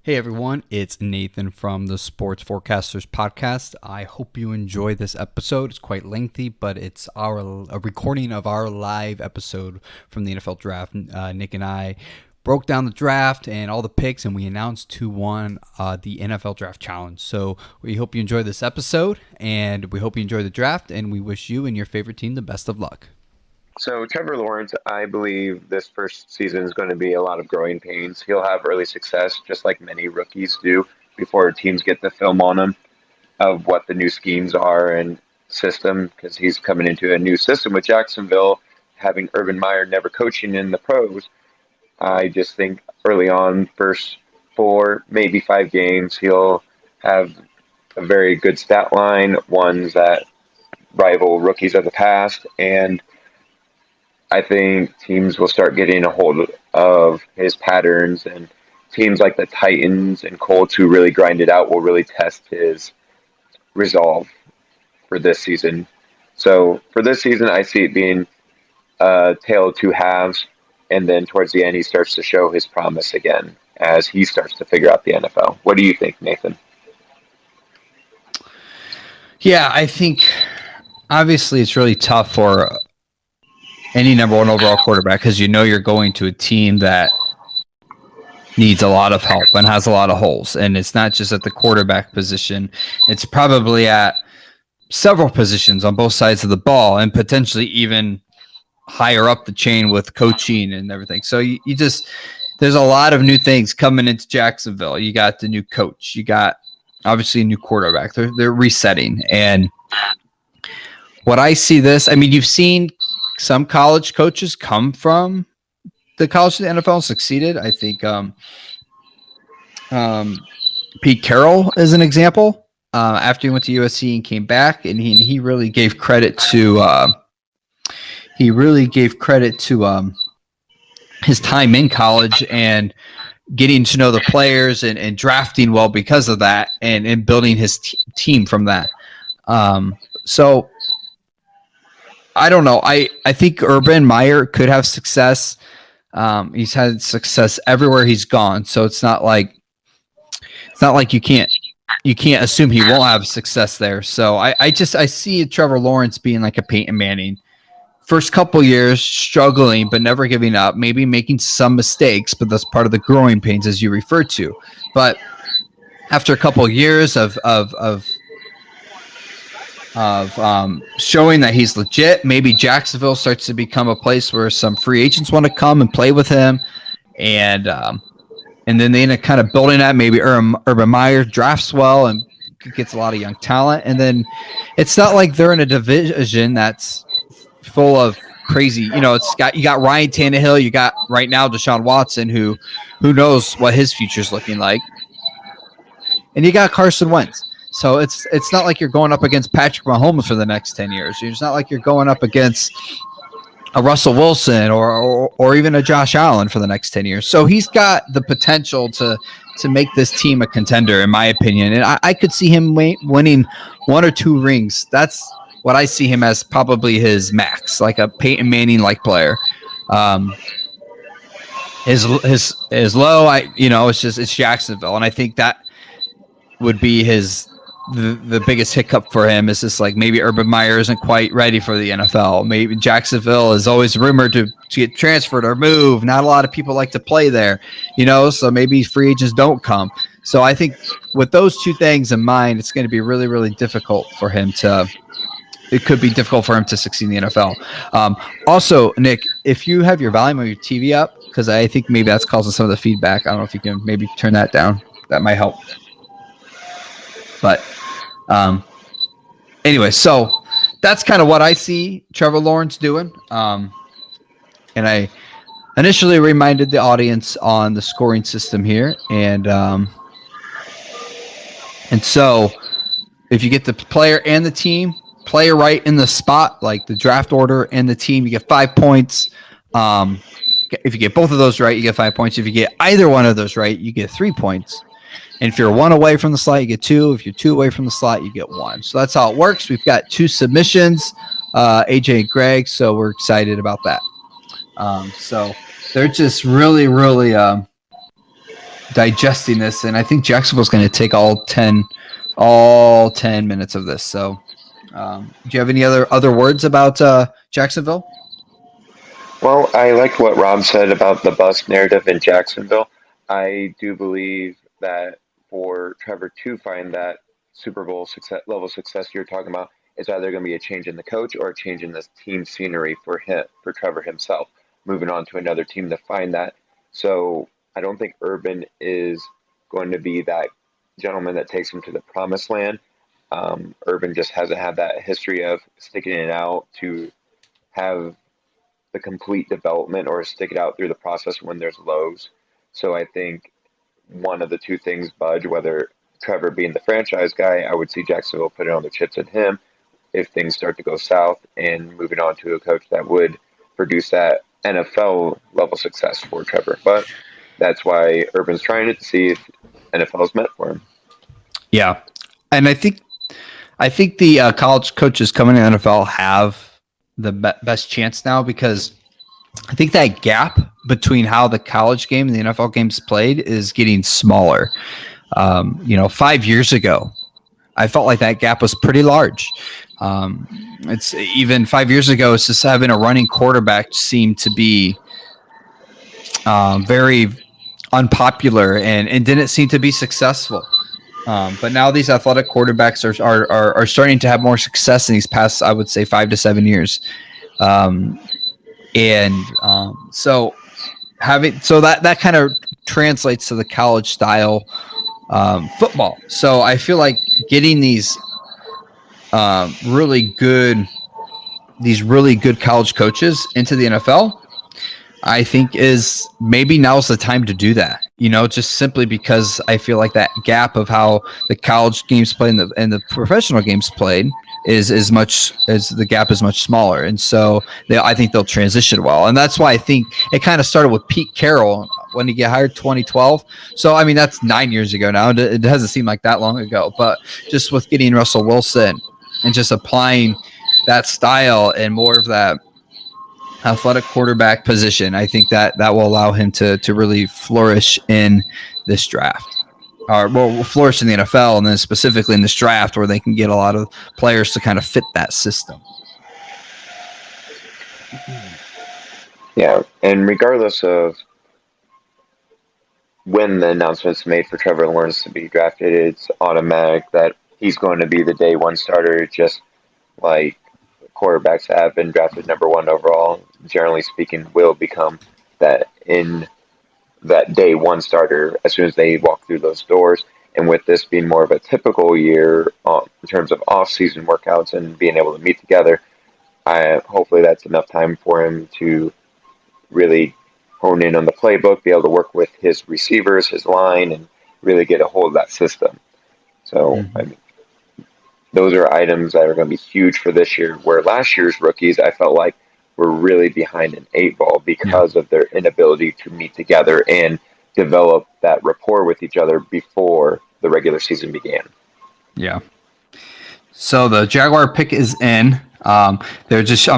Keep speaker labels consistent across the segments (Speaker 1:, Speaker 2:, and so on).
Speaker 1: Hey everyone, it's Nathan from the Sports Forecasters podcast. I hope you enjoy this episode. It's quite lengthy, but it's a recording of our live episode from the NFL draft. Nick and I broke down the draft and all the picks, and we announced who won the NFL Draft Challenge. So we hope you enjoy this episode, and we hope you enjoy the draft, and we wish you and your favorite team the best of luck.
Speaker 2: So Trevor Lawrence, I believe this first season is going to be a lot of growing pains. He'll have early success, just like many rookies do, before teams get the film on him of what the new schemes are and system, because he's coming into a new system with Jacksonville, having Urban Meyer never coaching in the pros. I just think early on, first 4, maybe 5 games, he'll have a very good stat line, ones that rival rookies of the past, and I think teams will start getting a hold of his patterns, and teams like the Titans and Colts, who really grind it out, will really test his resolve for this season. So for this season, I see it being a tale of two halves, and then towards the end, he starts to show his promise again as he starts to figure out the NFL. What do you think, Nathan?
Speaker 1: Yeah, I think obviously it's really tough for any number one overall quarterback because you know you're going to a team that needs a lot of help and has a lot of holes. And it's not just at the quarterback position. It's probably at several positions on both sides of the ball and potentially even higher up the chain with coaching and everything. So you just, there's a lot of new things coming into Jacksonville. You got the new coach. You got obviously a new quarterback. They're resetting. And what I see you've seen some college coaches come from the college to the NFL and succeeded. I think Pete Carroll is an example. After he went to USC and came back, and he really gave credit to his time in college and getting to know the players and drafting well because of that, and building his team from that. So I don't know. I think Urban Meyer could have success. He's had success everywhere he's gone, so it's not like you can't assume he won't have success there. So I see Trevor Lawrence being like a Peyton Manning. First couple years struggling, but never giving up, maybe making some mistakes, but that's part of the growing pains as you refer to. But after a couple of years of showing that he's legit, maybe Jacksonville starts to become a place where some free agents want to come and play with him, and then they end up kind of building that. Maybe Urban Meyer drafts well and gets a lot of young talent, and then it's not like they're in a division that's full of crazy. You got Ryan Tannehill, you got right now Deshaun Watson, who knows what his future's looking like, and you got Carson Wentz. So it's not like you're going up against Patrick Mahomes for the next 10 years. It's not like you're going up against a Russell Wilson or even a Josh Allen for the next 10 years. So he's got the potential to make this team a contender, in my opinion. And I could see him winning 1 or 2 rings. That's what I see him as, probably his max, like a Peyton Manning-like player. His low, it's Jacksonville. And I think that would be the biggest hiccup for him is just like maybe Urban Meyer isn't quite ready for the NFL. Maybe Jacksonville is always rumored to get transferred or move. Not a lot of people like to play there, so maybe free agents don't come. So I think with those 2 things in mind, it's going to be really, really difficult for him to succeed in the NFL. Also, Nick, if you have your volume of your TV up, because I think maybe that's causing some of the feedback. I don't know if you can maybe turn that down. That might help. But anyway, so that's kind of what I see Trevor Lawrence doing. And I initially reminded the audience on the scoring system here. And so if you get the player and the team, player right in the spot, like the draft order and the team, you get 5 points. If you get both of those right, you get 5 points. If you get either one of those right, you get 3 points. And if you're 1 away from the slot, you get 2. If you're 2 away from the slot, you get 1. So that's how it works. We've got 2 submissions, AJ and Greg, so we're excited about that. So they're just really, really digesting this, and I think Jacksonville's going to take all 10 minutes of this. So, do you have any other words about Jacksonville?
Speaker 2: Well, I liked what Rob said about the bus narrative in Jacksonville. I do believe that for Trevor to find that Super Bowl success level success you're talking about, it's either going to be a change in the coach or a change in this team scenery for him, for Trevor himself, moving on to another team to find that. So I don't think Urban is going to be that gentleman that takes him to the promised land. Urban just hasn't had that history of sticking it out to have the complete development or stick it out through the process when there's lows. So I think one of the two things budge, whether Trevor being the franchise guy, I would see Jacksonville putting all the chips at him if things start to go south and moving on to a coach that would produce that NFL level success for Trevor. But that's why Urban's trying it to see if NFL is meant for him.
Speaker 1: Yeah, and I think the college coaches coming to the NFL have the best chance now, because I think that gap between how the college game and the NFL game's played is getting smaller. 5 years ago, I felt like that gap was pretty large. It's even 5 years ago, it's just having a running quarterback seemed to be very unpopular and didn't seem to be successful. But now these athletic quarterbacks are starting to have more success in these past, I would say, 5 to 7 years. So that kind of translates to the college style football. So I feel like getting these really good college coaches into the NFL, I think is maybe now's the time to do that, just simply because I feel like that gap of how the college games played and the professional games played is much as the gap is much smaller. And so I think they'll transition well. And that's why I think it kind of started with Pete Carroll when he got hired 2012. So, I mean, that's 9 years ago now. It doesn't seem like that long ago, but just with getting Russell Wilson and just applying that style and more of that athletic quarterback position, I think that will allow him to really flourish in this draft, or will flourish in the NFL, and then specifically in this draft where they can get a lot of players to kind of fit that system.
Speaker 2: Yeah, and regardless of when the announcement's made for Trevor Lawrence to be drafted, it's automatic that he's going to be the day one starter, just like quarterbacks that have been drafted number one overall, generally speaking, will become that day one starter as soon as they walk through those doors. And with this being more of a typical year in terms of off-season workouts and being able to meet together, hopefully that's enough time for him to really hone in on the playbook, be able to work with his receivers, his line, and really get a hold of that system. So, I mean, those are items that are going to be huge for this year, where last year's rookies, I felt like, were really behind an 8 ball because of their inability to meet together and develop that rapport with each other before the regular season began.
Speaker 1: Yeah. So the Jaguar pick is in. I'm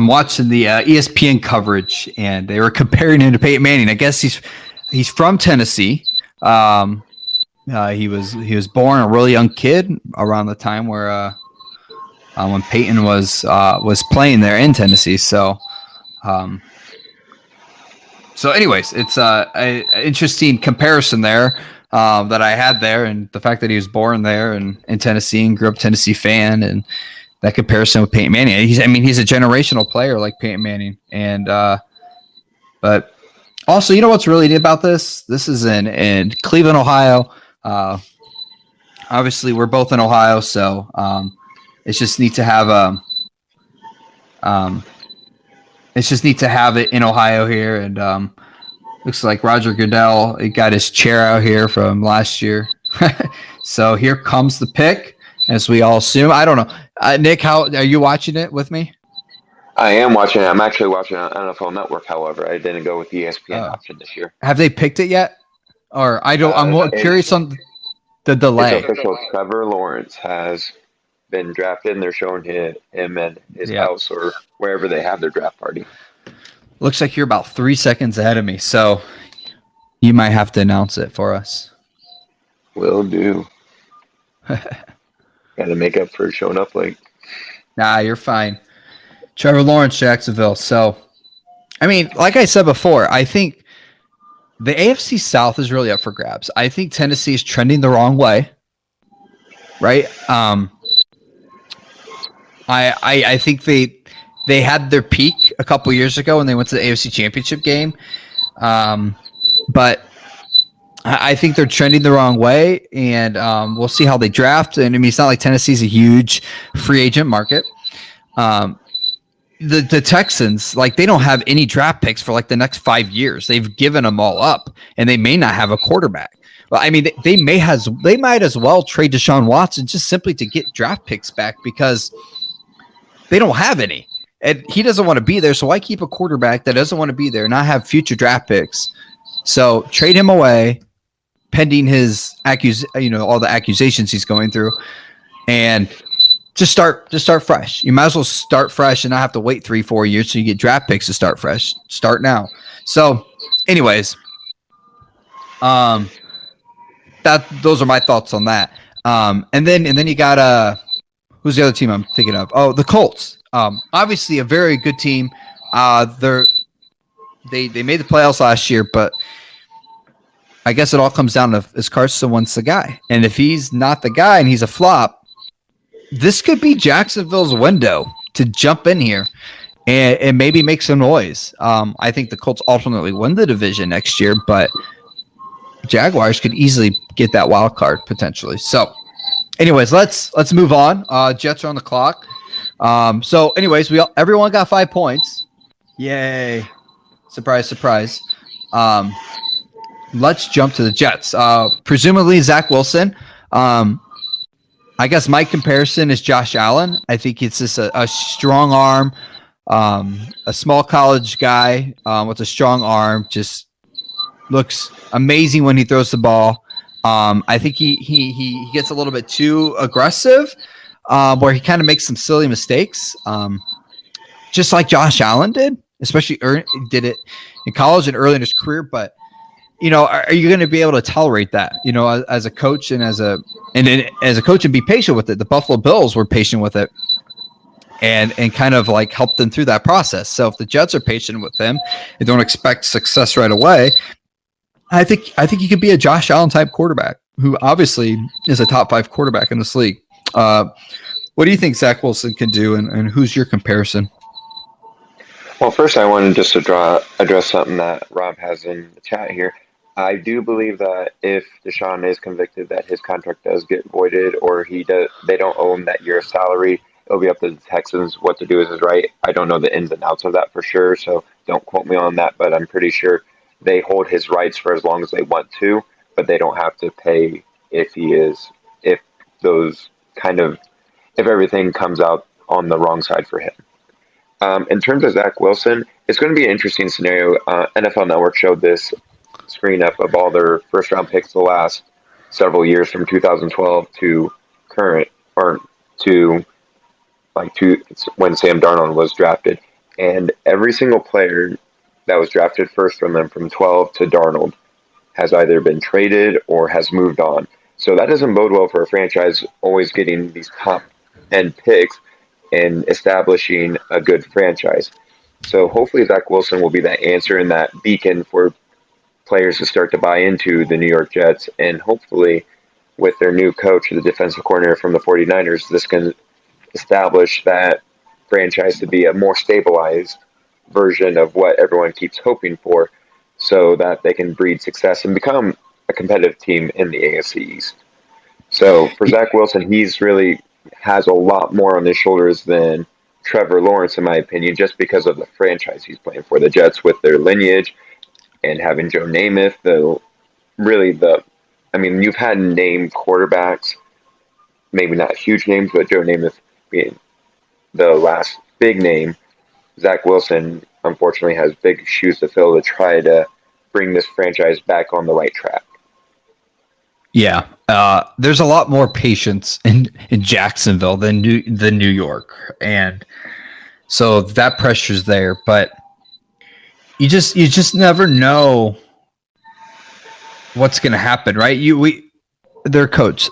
Speaker 1: watching the ESPN coverage, and they were comparing him to Peyton Manning. I guess he's from Tennessee. He was born a really young kid around the time where when Peyton was playing there in Tennessee. So anyways, it's an interesting comparison there that I had there, and the fact that he was born there and in Tennessee and grew up Tennessee fan, and that comparison with Peyton Manning. He's a generational player like Peyton Manning, and but also, what's really neat about this? This is in Cleveland, Ohio. Obviously, we're both in Ohio, so it's just neat to have it in Ohio here. And looks like Roger Goodell got his chair out here from last year. So here comes the pick, as we all assume. I don't know, Nick, how are you watching it with me?
Speaker 2: I am watching it. I'm actually watching it on NFL Network. However, I didn't go with the ESPN option this year.
Speaker 1: Have they picked it yet? Or I don't. I'm curious on the delay.
Speaker 2: It's official. Trevor Lawrence has been drafted, and they're showing him at his house or wherever they have their draft party.
Speaker 1: Looks like you're about 3 seconds ahead of me, so you might have to announce it for us.
Speaker 2: Will do. Got to make up for showing up late.
Speaker 1: Nah, you're fine. Trevor Lawrence, Jacksonville. So, I mean, like I said before, I think the AFC South is really up for grabs. I think Tennessee is trending the wrong way, right? I think they had their peak a couple years ago when they went to the AFC Championship game, but I think they're trending the wrong way, and we'll see how they draft. And I mean, it's not like Tennessee's a huge free agent market. The Texans, like, they don't have any draft picks for like the next 5 years. They've given them all up, and they may not have a quarterback. Well, I mean, they might as well trade Deshaun Watson just simply to get draft picks back because they don't have any. And he doesn't want to be there, so why keep a quarterback that doesn't want to be there, not have future draft picks? So trade him away, pending his all the accusations he's going through, and just start fresh. You might as well start fresh and not have to wait 3-4 years so you get draft picks to start fresh. Start now. So, anyways, those are my thoughts on that. And then you got who's the other team I'm thinking of? Oh, the Colts. Obviously a very good team. They made the playoffs last year, but I guess it all comes down to, is Carson Wentz the guy? And if he's not the guy and he's a flop, this could be Jacksonville's window to jump in here and maybe make some noise. I think the Colts ultimately win the division next year, but Jaguars could easily get that wild card potentially. So, anyways, let's move on. Jets are on the clock. So, anyways, everyone got 5 points. Yay! Surprise, surprise. Let's jump to the Jets. Presumably Zach Wilson. I guess my comparison is Josh Allen. I think it's just a strong arm, a small college guy with a strong arm. Just looks amazing when he throws the ball. I think he gets a little bit too aggressive, where he kind of makes some silly mistakes, just like Josh Allen did, especially did it in college and early in his career. But are you going to be able to tolerate that? As a coach and as a coach and be patient with it. The Buffalo Bills were patient with it, and kind of like helped them through that process. So if the Jets are patient with him and don't expect success right away, I think he could be a Josh Allen type quarterback who obviously is a top 5 quarterback in this league. What do you think Zach Wilson can do, and who's your comparison?
Speaker 2: Well, first I wanted just to address something that Rob has in the chat here. I do believe that if Deshaun is convicted, that his contract does get voided, or they don't owe him that year's salary. It'll be up to the Texans what to do with his right. I don't know the ins and outs of that for sure, so don't quote me on that, but I'm pretty sure they hold his rights for as long as they want to, but they don't have to pay if everything comes out on the wrong side for him. In terms of Zach Wilson, it's going to be an interesting scenario. NFL Network showed this screen up of all their first round picks the last several years from 2012 to current, or to when Sam Darnold was drafted. And every single player that was drafted first from them from 12 to Darnold has either been traded or has moved on. So that doesn't bode well for a franchise always getting these top end picks and establishing a good franchise. So hopefully Zach Wilson will be that answer and that beacon for players to start to buy into the New York Jets. And hopefully with their new coach, the defensive coordinator from the 49ers, this can establish that franchise to be a more stabilized version of what everyone keeps hoping for, so that they can breed success and become a competitive team in the AFC East. So for Zach Wilson, he's really has a lot more on his shoulders than Trevor Lawrence, in my opinion, just because of the franchise he's playing for. The Jets, with their lineage and having Joe Namath, you've had named quarterbacks, maybe not huge names, but Joe Namath being the last big name. Zach Wilson, unfortunately, has big shoes to fill to try to bring this franchise back on the right track.
Speaker 1: Yeah, there's a lot more patience in Jacksonville than New York, and so that pressure's there. But you just never know what's going to happen, right? their coach,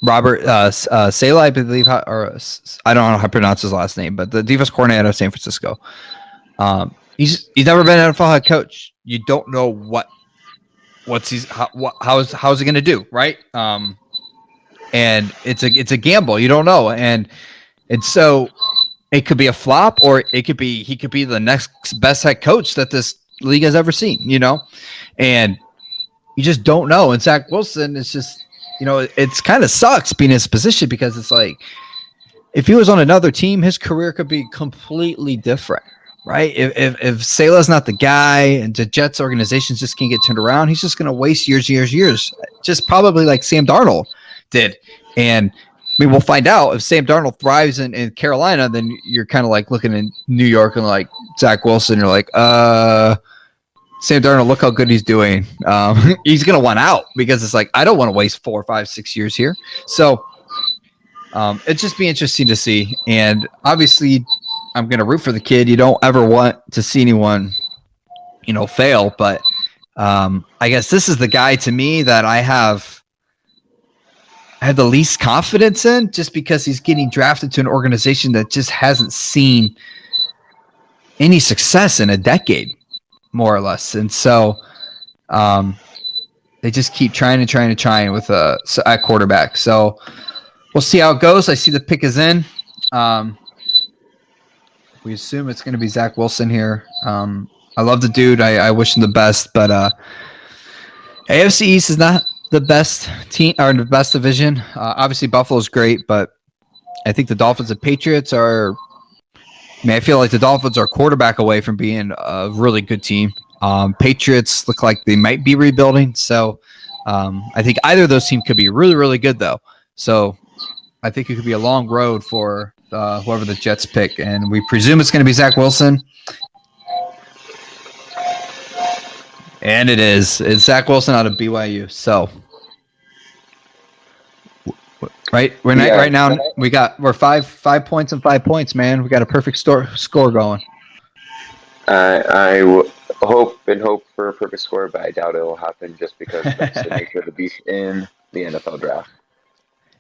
Speaker 1: Robert Saleh, I believe, I don't know how to pronounce his last name, but the defense coordinator of San Francisco. He's never been an NFL head coach. You don't know how's he going to do, right? And it's a gamble. You don't know, and so it could be a flop, or he could be the next best head coach that this league has ever seen. And you just don't know. And Zach Wilson is just, it's kind of sucks being in his position, because it's like, if he was on another team, his career could be completely different, right? If Saleh's not the guy and the Jets organizations just can't get turned around, he's just going to waste years, just probably like Sam Darnold did. And I mean, we'll find out if Sam Darnold thrives in Carolina, then you're kind of like looking in New York and like Zach Wilson, you're like, Sam Darnold, look how good he's doing. He's going to want out, because it's like, I don't want to waste 4, 5, 6 years here. So it'd just be interesting to see. And obviously, I'm going to root for the kid. You don't ever want to see anyone, fail. But I guess this is the guy to me that I have the least confidence in, just because he's getting drafted to an organization that just hasn't seen any success in a decade, more or less. And so they just keep trying with at quarterback. So we'll see how it goes. I see the pick is in. We assume it's going to be Zach Wilson here. I love the dude. I wish him the best, but AFC East is not the best team or the best division. Obviously, Buffalo's great, but I think the Dolphins and Patriots are. I mean, I feel like the Dolphins are a quarterback away from being a really good team. Patriots look like they might be rebuilding, so I think either of those teams could be really, really good, though. So I think it could be a long road for whoever the Jets pick, and we presume it's going to be Zach Wilson. And it is. It's Zach Wilson out of BYU. So, right now we're 5 points and 5 points, man. We got a perfect score going.
Speaker 2: I hope for a perfect score, but I doubt it will happen, just because that's the nature of the beast in the NFL draft.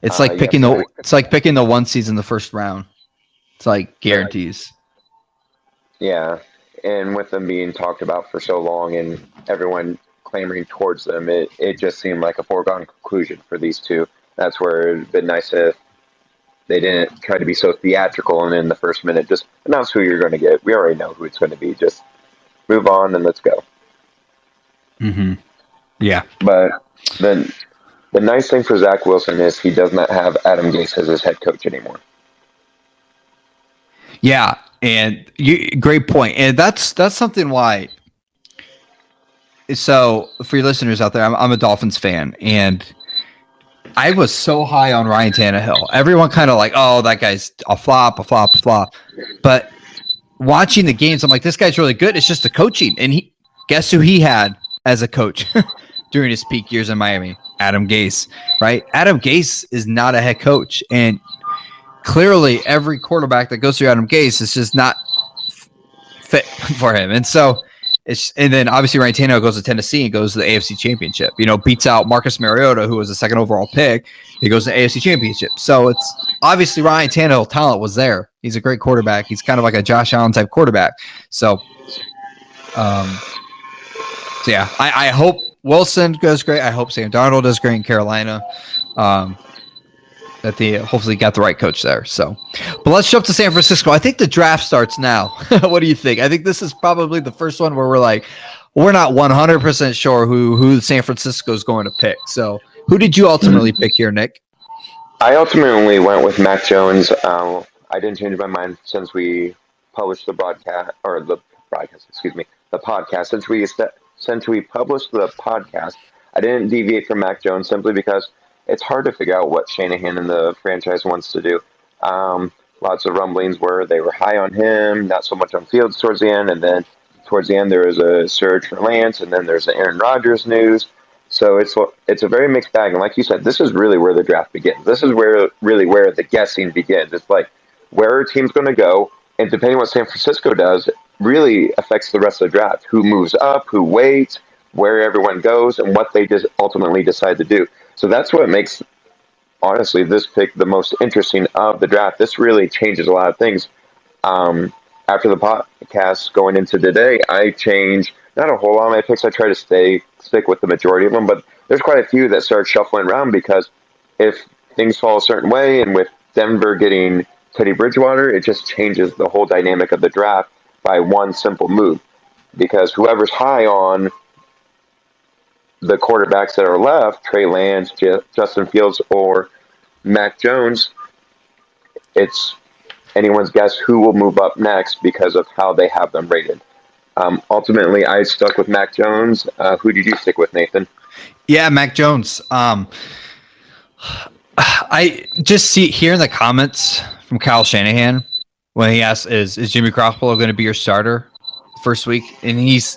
Speaker 1: It's like picking the one seed in the first round. It's like guarantees.
Speaker 2: Yeah. And with them being talked about for so long and everyone clamoring towards them, it just seemed like a foregone conclusion for these two. That's where it'd been nice if they didn't try to be so theatrical and in the first minute just announce who you're going to get. We already know who it's going to be. Just move on and let's go.
Speaker 1: Mm-hmm. Yeah.
Speaker 2: But then the nice thing for Zach Wilson is he does not have Adam Gase as his head coach anymore.
Speaker 1: Yeah. And great point. And that's something why. So for your listeners out there, I'm a Dolphins fan, and I was so high on Ryan Tannehill. Everyone kind of like, oh, that guy's a flop. But watching the games, I'm like, this guy's really good. It's just the coaching. And guess who he had as a coach during his peak years in Miami? Adam Gase, right? Adam Gase is not a head coach, and clearly every quarterback that goes through Adam Gase is just not fit for him. And so and then obviously Ryan Tannehill goes to Tennessee and goes to the AFC Championship, beats out Marcus Mariota, who was the second overall pick. He goes to the AFC Championship. So it's obviously Ryan Tannehill talent was there. He's a great quarterback. He's kind of like a Josh Allen type quarterback. So yeah, I hope Wilson goes great. I hope Sam Darnold does great in Carolina. That they hopefully got the right coach there. So, but let's jump to San Francisco. I think the draft starts now. What do you think? I think this is probably the first one where we're not 100% sure who San Francisco is going to pick. So, who did you ultimately pick here, Nick?
Speaker 2: I ultimately went with Mac Jones. I didn't change my mind since we published the podcast. Since we published the podcast, I didn't deviate from Mac Jones simply because it's hard to figure out what Shanahan and the franchise wants to do. Lots of rumblings where they were high on him, not so much on Fields towards the end, and then towards the end there was a surge for Lance, and then there's the Aaron Rodgers news. So it's a very mixed bag, and like you said, this is really where the draft begins. This is where the guessing begins. It's like where a team's going to go, and depending on what San Francisco does, really affects the rest of the draft. Who moves up, who waits, where everyone goes, and what they just ultimately decide to do. So that's what makes, honestly, this pick the most interesting of the draft. This really changes a lot of things. Um, After the podcast going into today, I changed not a whole lot of my picks. I try to stick with the majority of them, but there's quite a few that start shuffling around because if things fall a certain way, and with Denver getting Teddy Bridgewater, it just changes the whole dynamic of the draft by one simple move. Because whoever's high on the quarterbacks that are left, Trey Lance, Justin Fields, or Mac Jones, it's anyone's guess who will move up next because of how they have them rated. Ultimately, I stuck with Mac Jones. Who did you stick with, Nathan?
Speaker 1: Yeah, Mac Jones. I just see here in the comments from Kyle Shanahan when he asked, "Is Jimmy Garoppolo going to be your starter first week?" And his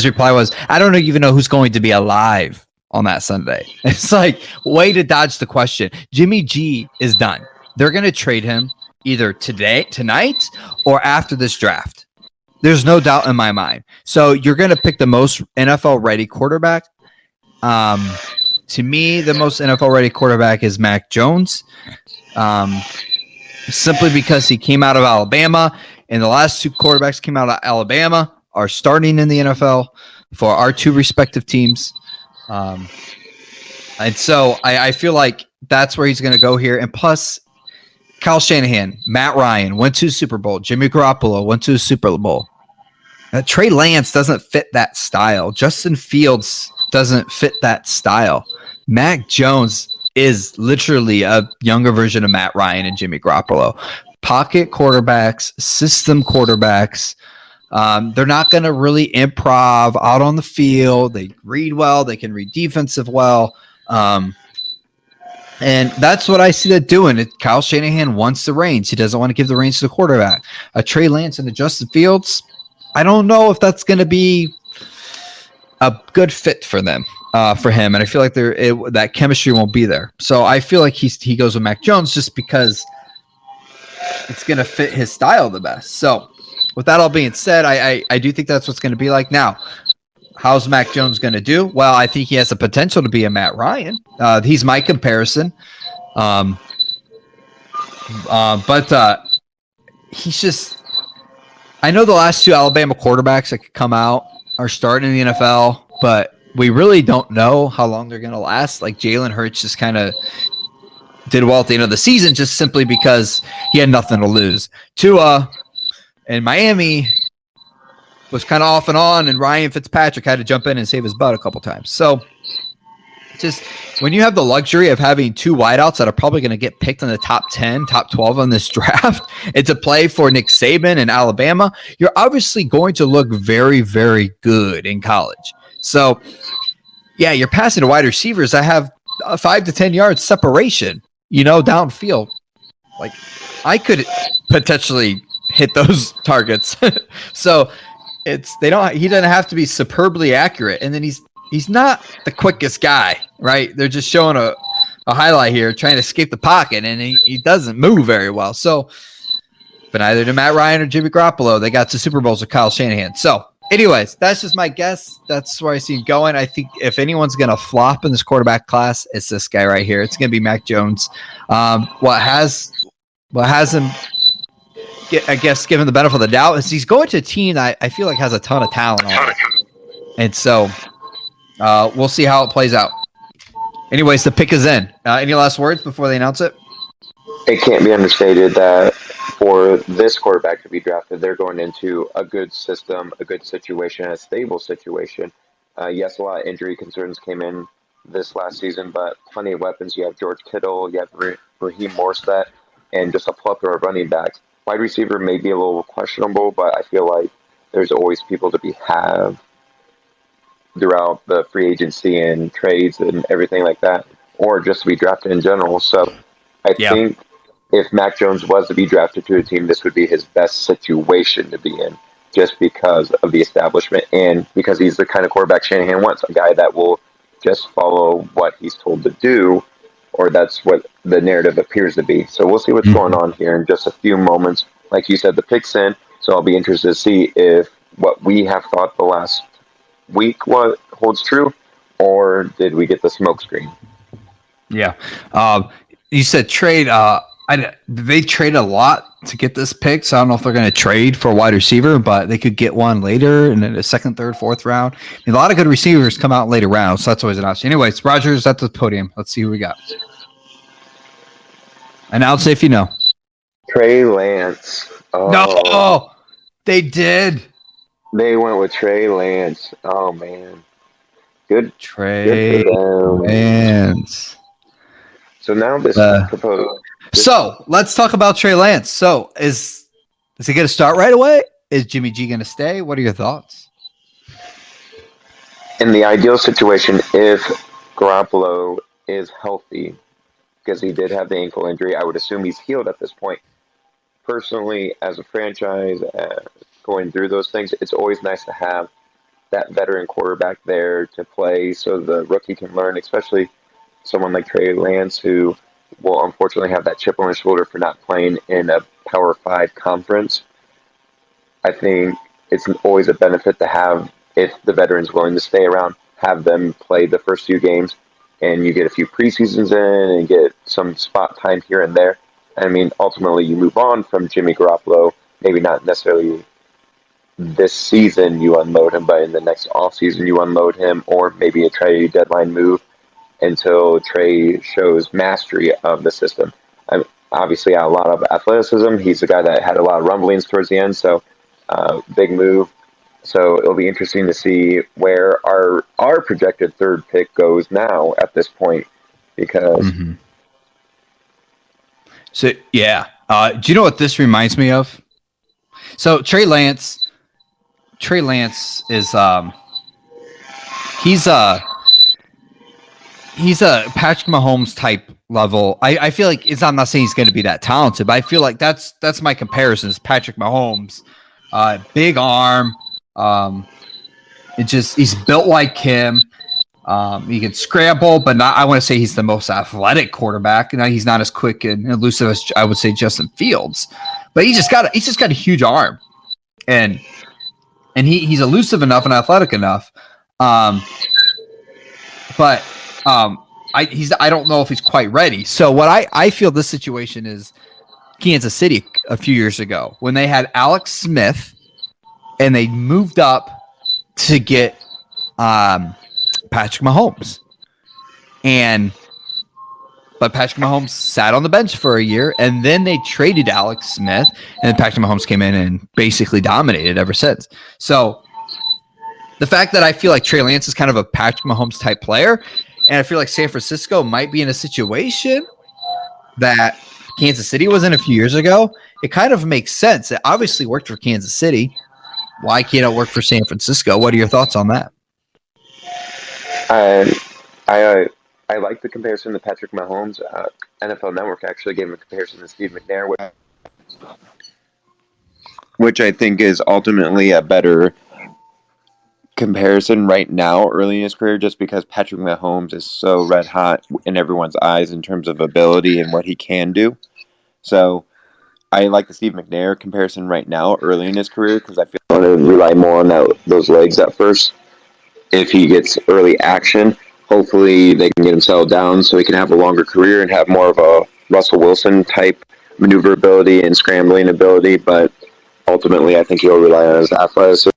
Speaker 1: reply was, "I don't even know who's going to be alive on that Sunday." It's like way to dodge the question. Jimmy G is done. They're going to trade him either tonight, or after this draft. There's no doubt in my mind. So you're going to pick the most NFL ready quarterback. To me, the most NFL ready quarterback is Mac Jones. Simply because he came out of Alabama, and the last two quarterbacks came out of Alabama are starting in the NFL for our two respective teams. And so I feel like that's where he's going to go here. And plus, Kyle Shanahan, Matt Ryan went to a Super Bowl. Jimmy Garoppolo went to a Super Bowl. Trey Lance doesn't fit that style. Justin Fields doesn't fit that style. Mac Jones is literally a younger version of Matt Ryan and Jimmy Garoppolo. Pocket quarterbacks, system quarterbacks. They're not going to really improv out on the field. They read well. They can read defensive well. And that's what I see that doing. Kyle Shanahan wants the reins. He doesn't want to give the reins to the quarterback. Trey Lance and Justin Fields, I don't know if that's going to be a good fit for them, for him. And I feel like that chemistry won't be there. So I feel like he goes with Mac Jones just because it's going to fit his style the best. So with that all being said, I do think that's what's going to be like. Now, how's Mac Jones going to do? Well, I think he has the potential to be a Matt Ryan. He's my comparison. But he's just, I know the last two Alabama quarterbacks that could come out are starting in the NFL, but we really don't know how long they're going to last. Like Jalen Hurts just kind of did well at the end of the season just simply because he had nothing to lose. Tua in Miami was kind of off and on, and Ryan Fitzpatrick had to jump in and save his butt a couple times. So just when you have the luxury of having two wideouts that are probably going to get picked in the top 10, top 12 on this draft, it's a play for Nick Saban in Alabama. You're obviously going to look very, very good in college. So, yeah, you're passing to wide receivers that have 5 to 10 yards separation, downfield. Like, I could potentially hit those targets. So he doesn't have to be superbly accurate. And then he's not the quickest guy, right? They're just showing a highlight here, trying to escape the pocket, and he doesn't move very well. So, but either to Matt Ryan or Jimmy Garoppolo, they got to Super Bowls with Kyle Shanahan. So, anyways, that's just my guess. That's where I see him going. I think if anyone's going to flop in this quarterback class, it's this guy right here. It's going to be Mac Jones. What has him, I guess, given the benefit of the doubt, is he's going to a team that I feel like has a ton of talent on it. And so we'll see how it plays out. Anyways, the pick is in. Any last words before they announce it?
Speaker 2: It can't be understated that for this quarterback to be drafted, they're going into a good system, a good situation, a stable situation. Yes, a lot of injury concerns came in this last season, but plenty of weapons. You have George Kittle, you have Raheem Morstead, and just a plethora of running backs. Wide receiver may be a little questionable, but I feel like there's always people to be have throughout the free agency and trades and everything like that, or just to be drafted in general. So I think if Mac Jones was to be drafted to a team, this would be his best situation to be in, just because of the establishment and because he's the kind of quarterback Shanahan wants, a guy that will just follow what he's told to do, or that's what the narrative appears to be. So we'll see what's going on here in just a few moments. Like you said, the pick's in, so I'll be interested to see if what we have thought the last week what holds true, or did we get the smoke screen?
Speaker 1: Yeah. You said trade. They trade a lot to get this pick, so I don't know if they're going to trade for a wide receiver, but they could get one later in the second, third, fourth round. A lot of good receivers come out in later rounds, so that's always an option. Anyways, Rogers at the podium. Let's see who we got. Announce if you know.
Speaker 2: Trey Lance. Oh,
Speaker 1: No, they did.
Speaker 2: they went with Trey Lance. Oh man, good, good for
Speaker 1: Trade
Speaker 2: them.
Speaker 1: Lance.
Speaker 2: So now this
Speaker 1: Uh,
Speaker 2: proposed.
Speaker 1: so let's talk about Trey Lance. So is he going to start right away? Is Jimmy G going to stay? What are your thoughts?
Speaker 2: In the ideal situation, if Garoppolo is healthy, because he did have the ankle injury, I would assume he's healed at this point. Personally, as a franchise, going through those things, it's always nice to have that veteran quarterback there to play so the rookie can learn, especially someone like Trey Lance, who will unfortunately have that chip on his shoulder for not playing in a Power Five conference. I think it's always a benefit to have, if the veteran's willing to stay around, have them play the first few games, and you get a few preseasons in and get some spot time here and there. I mean, ultimately, you move on from Jimmy Garoppolo. Maybe not necessarily this season you unload him, but in the next offseason you unload him, or maybe a trade deadline move until Trey shows mastery of the system. Obviously, a lot of athleticism. He's a guy that had a lot of rumblings towards the end, so big move. So it'll be interesting to see where our projected third pick goes now at this point, because
Speaker 1: Mm-hmm. So yeah, do you know what this reminds me of? So Trey Lance is he's a Patrick Mahomes type level. I feel like I'm not saying he's going to be that talented, but I feel like that's my comparison is Patrick Mahomes, big arm. He's built like him. He can scramble, but not. I want to say he's the most athletic quarterback. And he's not as quick and elusive as I would say Justin Fields, but he's just got a huge arm, and he's elusive enough and athletic enough. But I don't know if he's quite ready. So what I feel this situation is Kansas City a few years ago when they had Alex Smith and they moved up to get Patrick Mahomes. But Patrick Mahomes sat on the bench for a year, and then they traded Alex Smith, and then Patrick Mahomes came in and basically dominated ever since. So the fact that I feel like Trey Lance is kind of a Patrick Mahomes type player, and I feel like San Francisco might be in a situation that Kansas City was in a few years ago, it kind of makes sense. It obviously worked for Kansas City. Why can't it work for San Francisco? What are your thoughts on that?
Speaker 2: I I I like the comparison to Patrick Mahomes. NFL Network actually gave him a comparison to Steve McNair, which I think is ultimately a better comparison right now, early in his career, just because Patrick Mahomes is so red hot in everyone's eyes in terms of ability and what he can do. So I like the Steve McNair comparison right now, early in his career, because I feel like to rely more on those legs at first. If he gets early action, hopefully they can get him settled down so he can have a longer career and have more of a Russell Wilson type maneuverability and scrambling ability. But ultimately, I think he'll rely on his athleticism.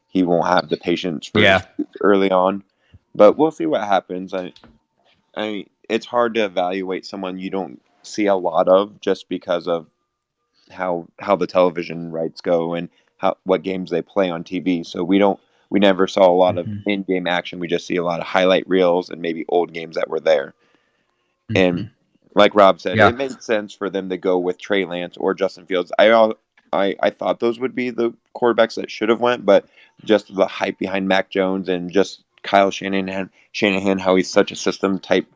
Speaker 2: He won't have the patience for early on. But we'll see what happens. It's hard to evaluate someone you don't see a lot of just because of how the television rights go and what games they play on TV. So we never saw a lot of in-game action. We just see a lot of highlight reels and maybe old games that were there. And like Rob said, it made sense for them to go with Trey Lance or Justin Fields. I thought those would be the quarterbacks that should have went, but just the hype behind Mac Jones and just Kyle Shanahan, how he's such a system type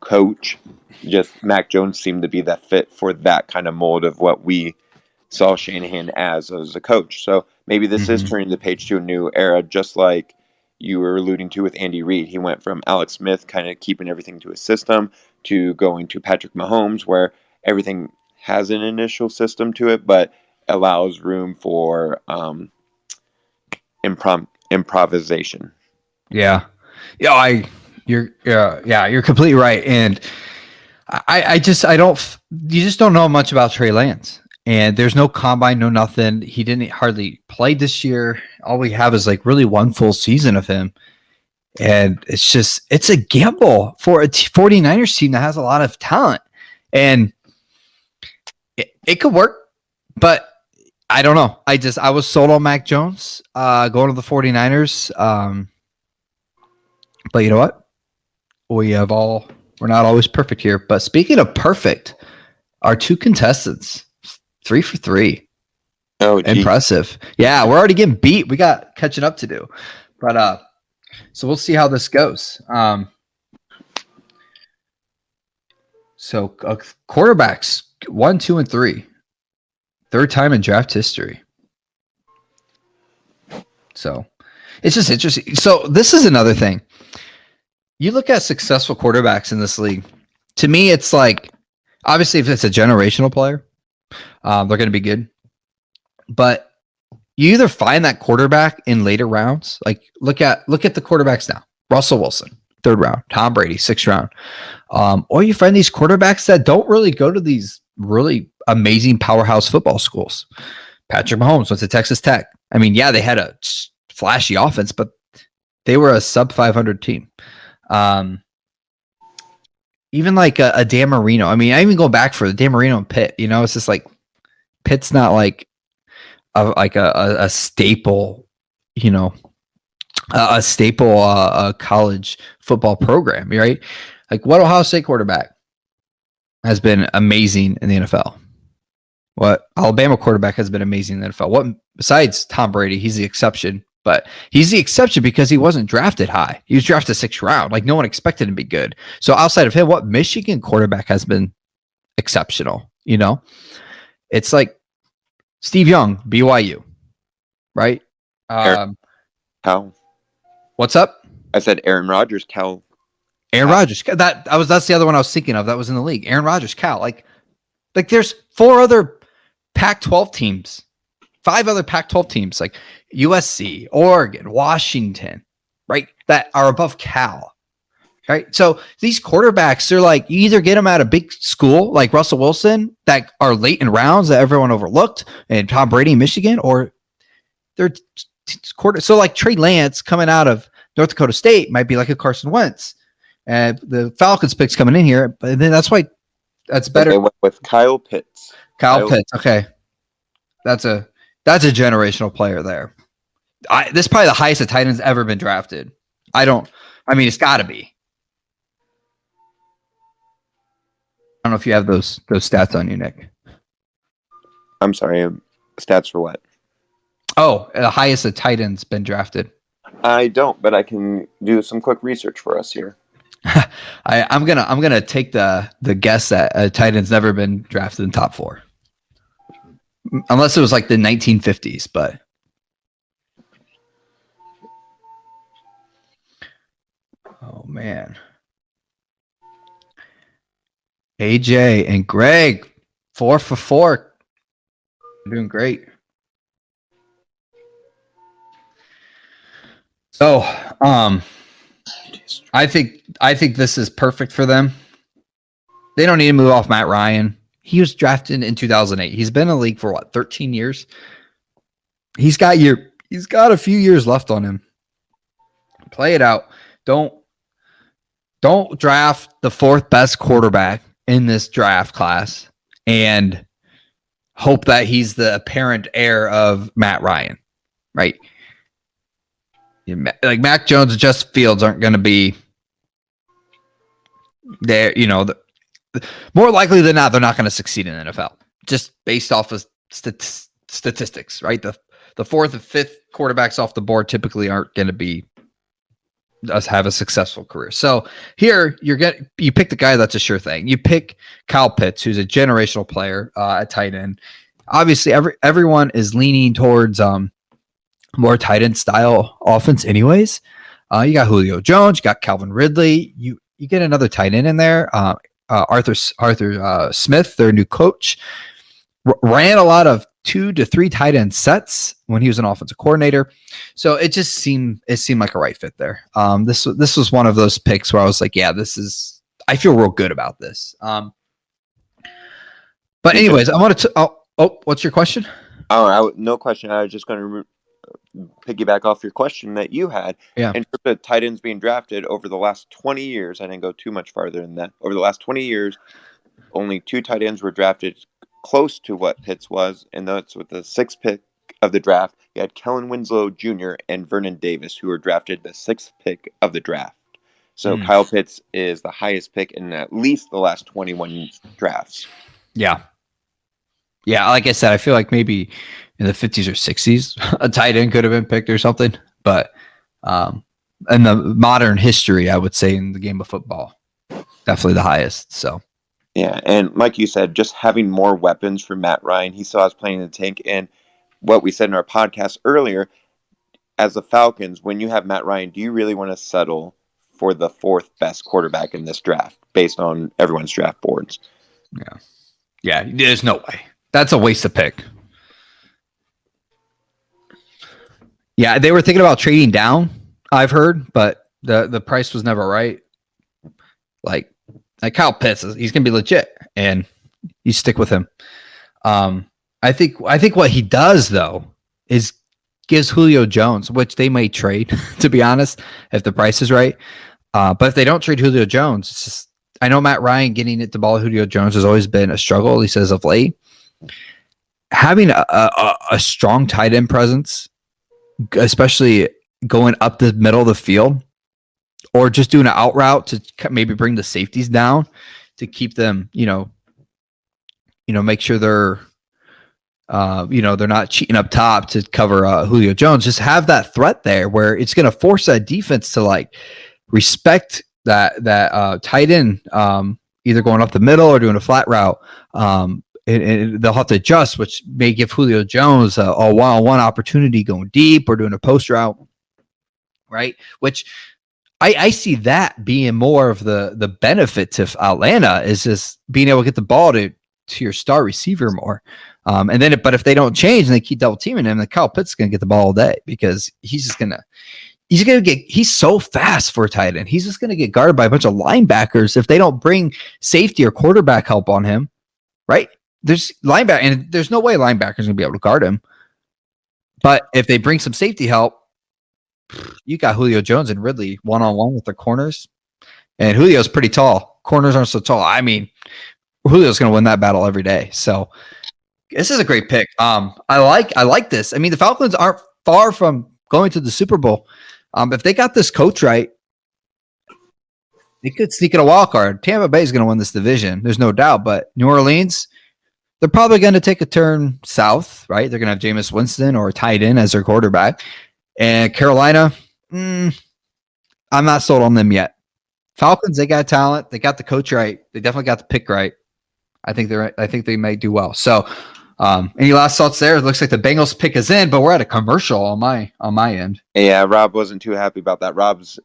Speaker 2: coach. Just Mac Jones seemed to be that fit for that kind of mold of what we saw Shanahan as a coach. So maybe this is turning the page to a new era, just like you were alluding to with Andy Reid. He went from Alex Smith kind of keeping everything to his system to going to Patrick Mahomes, where everything has an initial system to it, but allows room for improvisation.
Speaker 1: Yeah. You're completely right. And I don't, you just don't know much about Trey Lance. And there's no combine, no nothing. He didn't hardly play this year. All we have is like really one full season of him. And it's a gamble for a 49ers team that has a lot of talent. And it could work, but I don't know. I was sold on Mac Jones going to the 49ers. But you know what? We're not always perfect here. But speaking of perfect, our two contestants, 3 for 3.
Speaker 2: Oh, geez.
Speaker 1: Impressive. Yeah, we're already getting beat. We got catching up to do. But so we'll see how this goes. So quarterbacks 1, 2, and 3. Third time in draft history. So it's just interesting. So this is another thing. You look at successful quarterbacks in this league. To me, it's like, obviously, if it's a generational player, they're going to be good. But you either find that quarterback in later rounds. Like look at the quarterbacks now. Russell Wilson, 3rd round. Tom Brady, 6th round. Or you find these quarterbacks that don't really go to these really amazing powerhouse football schools. Patrick Mahomes went to Texas Tech. I mean, yeah, they had a flashy offense, but they were a sub 500 team. Even like a Dan Marino. I mean, I even go back for the Dan Marino and Pitt. You know, it's just like Pitt's not like a staple. You know, a staple college football program, right? Like what Ohio State quarterback has been amazing in the NFL? What Alabama quarterback has been amazing in the NFL? What besides Tom Brady? He's the exception, but he's the exception because he wasn't drafted high. He was drafted 6th round. Like no one expected him to be good. So outside of him, what Michigan quarterback has been exceptional? You know, it's like Steve Young, BYU, right?
Speaker 2: Cal.
Speaker 1: What's up?
Speaker 2: I said Aaron Rodgers, Cal.
Speaker 1: Aaron Rodgers. That's the other one I was thinking of. That was in the league. Aaron Rodgers, Cal. Like there's 4 other Pac-12 teams, 5 other Pac-12 teams like USC, Oregon, Washington, right? That are above Cal, right? So these quarterbacks, they're like, you either get them at a big school like Russell Wilson that are late in rounds that everyone overlooked and Tom Brady in Michigan, or they're so like Trey Lance coming out of North Dakota State might be like a Carson Wentz. And the Falcons picks coming in here, but then that's why that's better.
Speaker 2: They went with Kyle Pitts.
Speaker 1: Kyle Pitts. Okay. That's a generational player there. This is probably the highest a tight end's ever been drafted. I mean, it's got to be. I don't know if you have those stats on you, Nick.
Speaker 2: I'm sorry. Stats for what?
Speaker 1: Oh, the highest a tight end's been drafted.
Speaker 2: I don't, but I can do some quick research for us here.
Speaker 1: I'm gonna take the guess that a tight end's never been drafted in top 4, unless it was like the 1950s. But oh man, AJ and Greg, 4 for 4, doing great. So, I think this is perfect for them. They don't need to move off Matt Ryan. He was drafted in 2008. He's been in the league for 13 years. He's got a few years left on him. Play it out. Don't draft the 4th best quarterback in this draft class and hope that he's the apparent heir of Matt Ryan, right? Like Mac Jones and Justin Fields aren't going to be there. You know, more likely than not, they're not going to succeed in the NFL just based off of statistics, right? The 4th and 5th quarterbacks off the board typically aren't going to be have a successful career. So here you pick the guy that's a sure thing. You pick Kyle Pitts, who's a generational player at tight end. Obviously, everyone is leaning towards more tight end style offense anyways. You got Julio Jones, you got Calvin Ridley. You get another tight end in there. Arthur Smith, their new coach. ran a lot of 2 to 3 tight end sets when he was an offensive coordinator. So it seemed like a right fit there. This was one of those picks where I was like, yeah, I feel real good about this. But anyways, I wanted to. What's your question?
Speaker 3: No question. I was just going to piggyback off your question that you had.
Speaker 1: Yeah.
Speaker 3: In terms of tight ends being drafted over the last 20 years, I didn't go too much farther than that. Over the last 20 years, only 2 tight ends were drafted close to what Pitts was, and that's with the 6th pick of the draft. You had Kellen Winslow Jr. and Vernon Davis, who were drafted the 6th pick of the draft. So Kyle Pitts is the highest pick in at least the last 21 drafts.
Speaker 1: Yeah. Yeah, like I said, I feel like maybe in the 50s or 60s, a tight end could have been picked or something. But in the modern history, I would say in the game of football, definitely the highest. So,
Speaker 3: yeah, and like you said, just having more weapons for Matt Ryan, he still has plenty in the tank. And what we said in our podcast earlier, as the Falcons, when you have Matt Ryan, do you really want to settle for the 4th best quarterback in this draft based on everyone's draft boards?
Speaker 1: Yeah. Yeah, there's no way. That's a waste of pick. Yeah, they were thinking about trading down, I've heard, but the price was never right. Like Kyle Pitts, he's gonna be legit, and you stick with him. I think what he does though is gives Julio Jones, which they may trade, to be honest, if the price is right. But if they don't trade Julio Jones, it's just, I know Matt Ryan getting it to ball Julio Jones has always been a struggle, at least as of late. Having a strong tight end presence, especially going up the middle of the field, or just doing an out route to maybe bring the safeties down to keep them, make sure they're, they're not cheating up top to cover Julio Jones. Just have that threat there where it's going to force that defense to like respect that tight end, either going up the middle or doing a flat route. And they'll have to adjust, which may give Julio Jones a one-on-one opportunity going deep or doing a post route, right? Which I see that being more of the benefit to Atlanta is just being able to get the ball to your star receiver more. And then, but if they don't change and they keep double teaming him, then Kyle Pitts is going to get the ball all day because he's so fast for a tight end. He's just going to get guarded by a bunch of linebackers if they don't bring safety or quarterback help on him, right? There's linebacker, and there's no way linebackers going to be able to guard him. But if they bring some safety help, you got Julio Jones and Ridley one-on-one with their corners. And Julio's pretty tall. Corners aren't so tall. I mean, Julio's going to win that battle every day. So this is a great pick. I like this. I mean, the Falcons aren't far from going to the Super Bowl. If they got this coach right, they could sneak in a wild card. Tampa Bay is going to win this division. There's no doubt. But New Orleans, they're probably going to take a turn south, right? They're going to have Jameis Winston or a tight end as their quarterback. And Carolina, I'm not sold on them yet. Falcons, they got talent. They got the coach right. They definitely got the pick right. I think they may do well. So, any last thoughts there? It looks like the Bengals pick is in, but we're at a commercial on my end.
Speaker 3: Yeah, Rob wasn't too happy about that. Rob's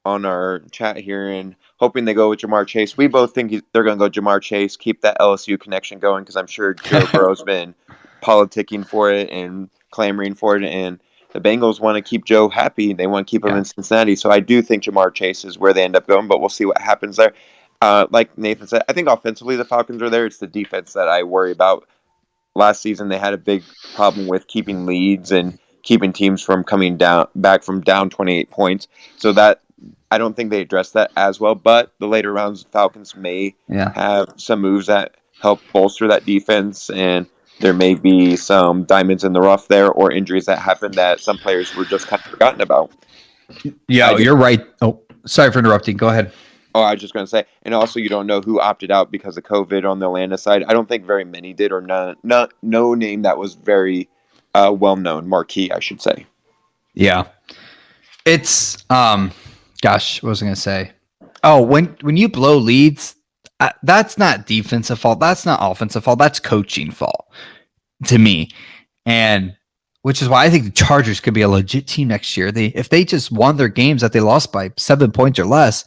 Speaker 3: on our chat here and hoping they go with Jamar Chase. We both think they're going to go Jamar Chase, keep that LSU connection going because I'm sure Joe Burrow's been politicking for it and clamoring for it, and the Bengals want to keep Joe happy. They want to keep him in Cincinnati. So I do think Jamar Chase is where they end up going, but we'll see what happens there. Like Nathan said, I think offensively the Falcons are there. It's the defense that I worry about. Last season they had a big problem with keeping leads and keeping teams from coming back from down 28 points. So that I don't think they addressed that as well. But the later rounds, Falcons may have some moves that help bolster that defense, and there may be some diamonds in the rough there or injuries that happen that some players were just kind of forgotten about.
Speaker 1: Yeah, you're right. Oh, sorry for interrupting. Go ahead.
Speaker 3: Oh, I was just going to say, and also you don't know who opted out because of COVID on the Atlanta side. I don't think very many did, or no name that was very well-known, marquee, I should say.
Speaker 1: Yeah. It's, gosh, what was I going to say? Oh, when you blow leads, that's not defensive fault. That's not offensive fault. That's coaching fault to me. And which is why I think the Chargers could be a legit team next year. If they just won their games that they lost by 7 points or less,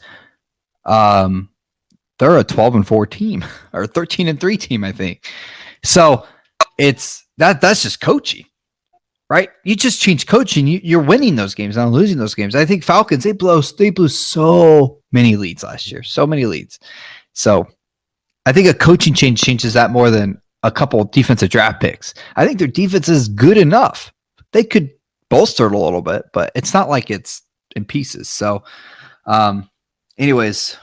Speaker 1: they're a 12-4 team or 13-3 team, I think. So that's just coaching, right? You just change coaching, you're winning those games, not losing those games. I think Falcons they blew so many leads last year, so many leads. So I think a coaching change changes that more than a couple defensive draft picks. I think their defense is good enough. They could bolster it a little bit, but it's not like it's in pieces. So, anyways,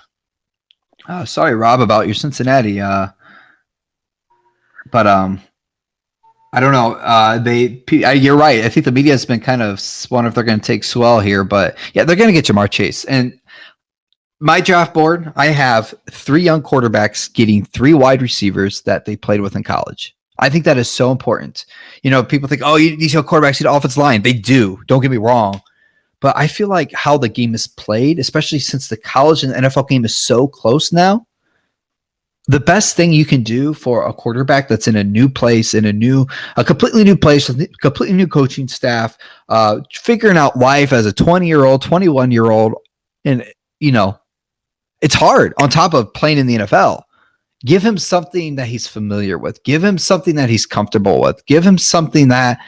Speaker 1: sorry, Rob, about your Cincinnati. But I don't know. You're right. I think the media has been kind of wondering if they're going to take swell here, but yeah, they're going to get Jamar Chase. And my draft board, I have 3 young quarterbacks getting 3 wide receivers that they played with in college. I think that is so important. You know, people think, oh, these young quarterbacks need offensive line. They do. Don't get me wrong. But I feel like how the game is played, especially since the college and the NFL game is so close now, the best thing you can do for a quarterback that's in a new place, a completely new place, with completely new coaching staff, figuring out life as a 20-year-old, 21-year-old, and, you know, it's hard on top of playing in the NFL. Give him something that he's familiar with. Give him something that he's comfortable with. Give him something that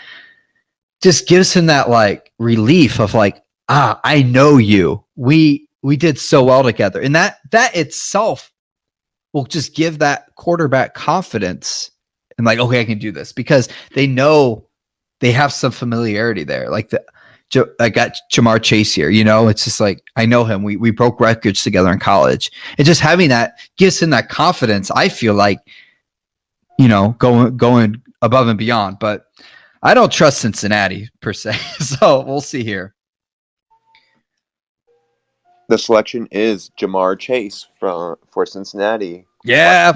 Speaker 1: just gives him that like relief of like, I know you. We did so well together. And that itself will just give that quarterback confidence and like, okay, I can do this because they know they have some familiarity there. Like I got Jamar Chase here, you know, it's just like, I know him. We broke records together in college. And just having that gives him that confidence. I feel like, you know, going above and beyond, but I don't trust Cincinnati per se. So we'll see here.
Speaker 3: The selection is Jamar Chase for Cincinnati.
Speaker 1: Yeah,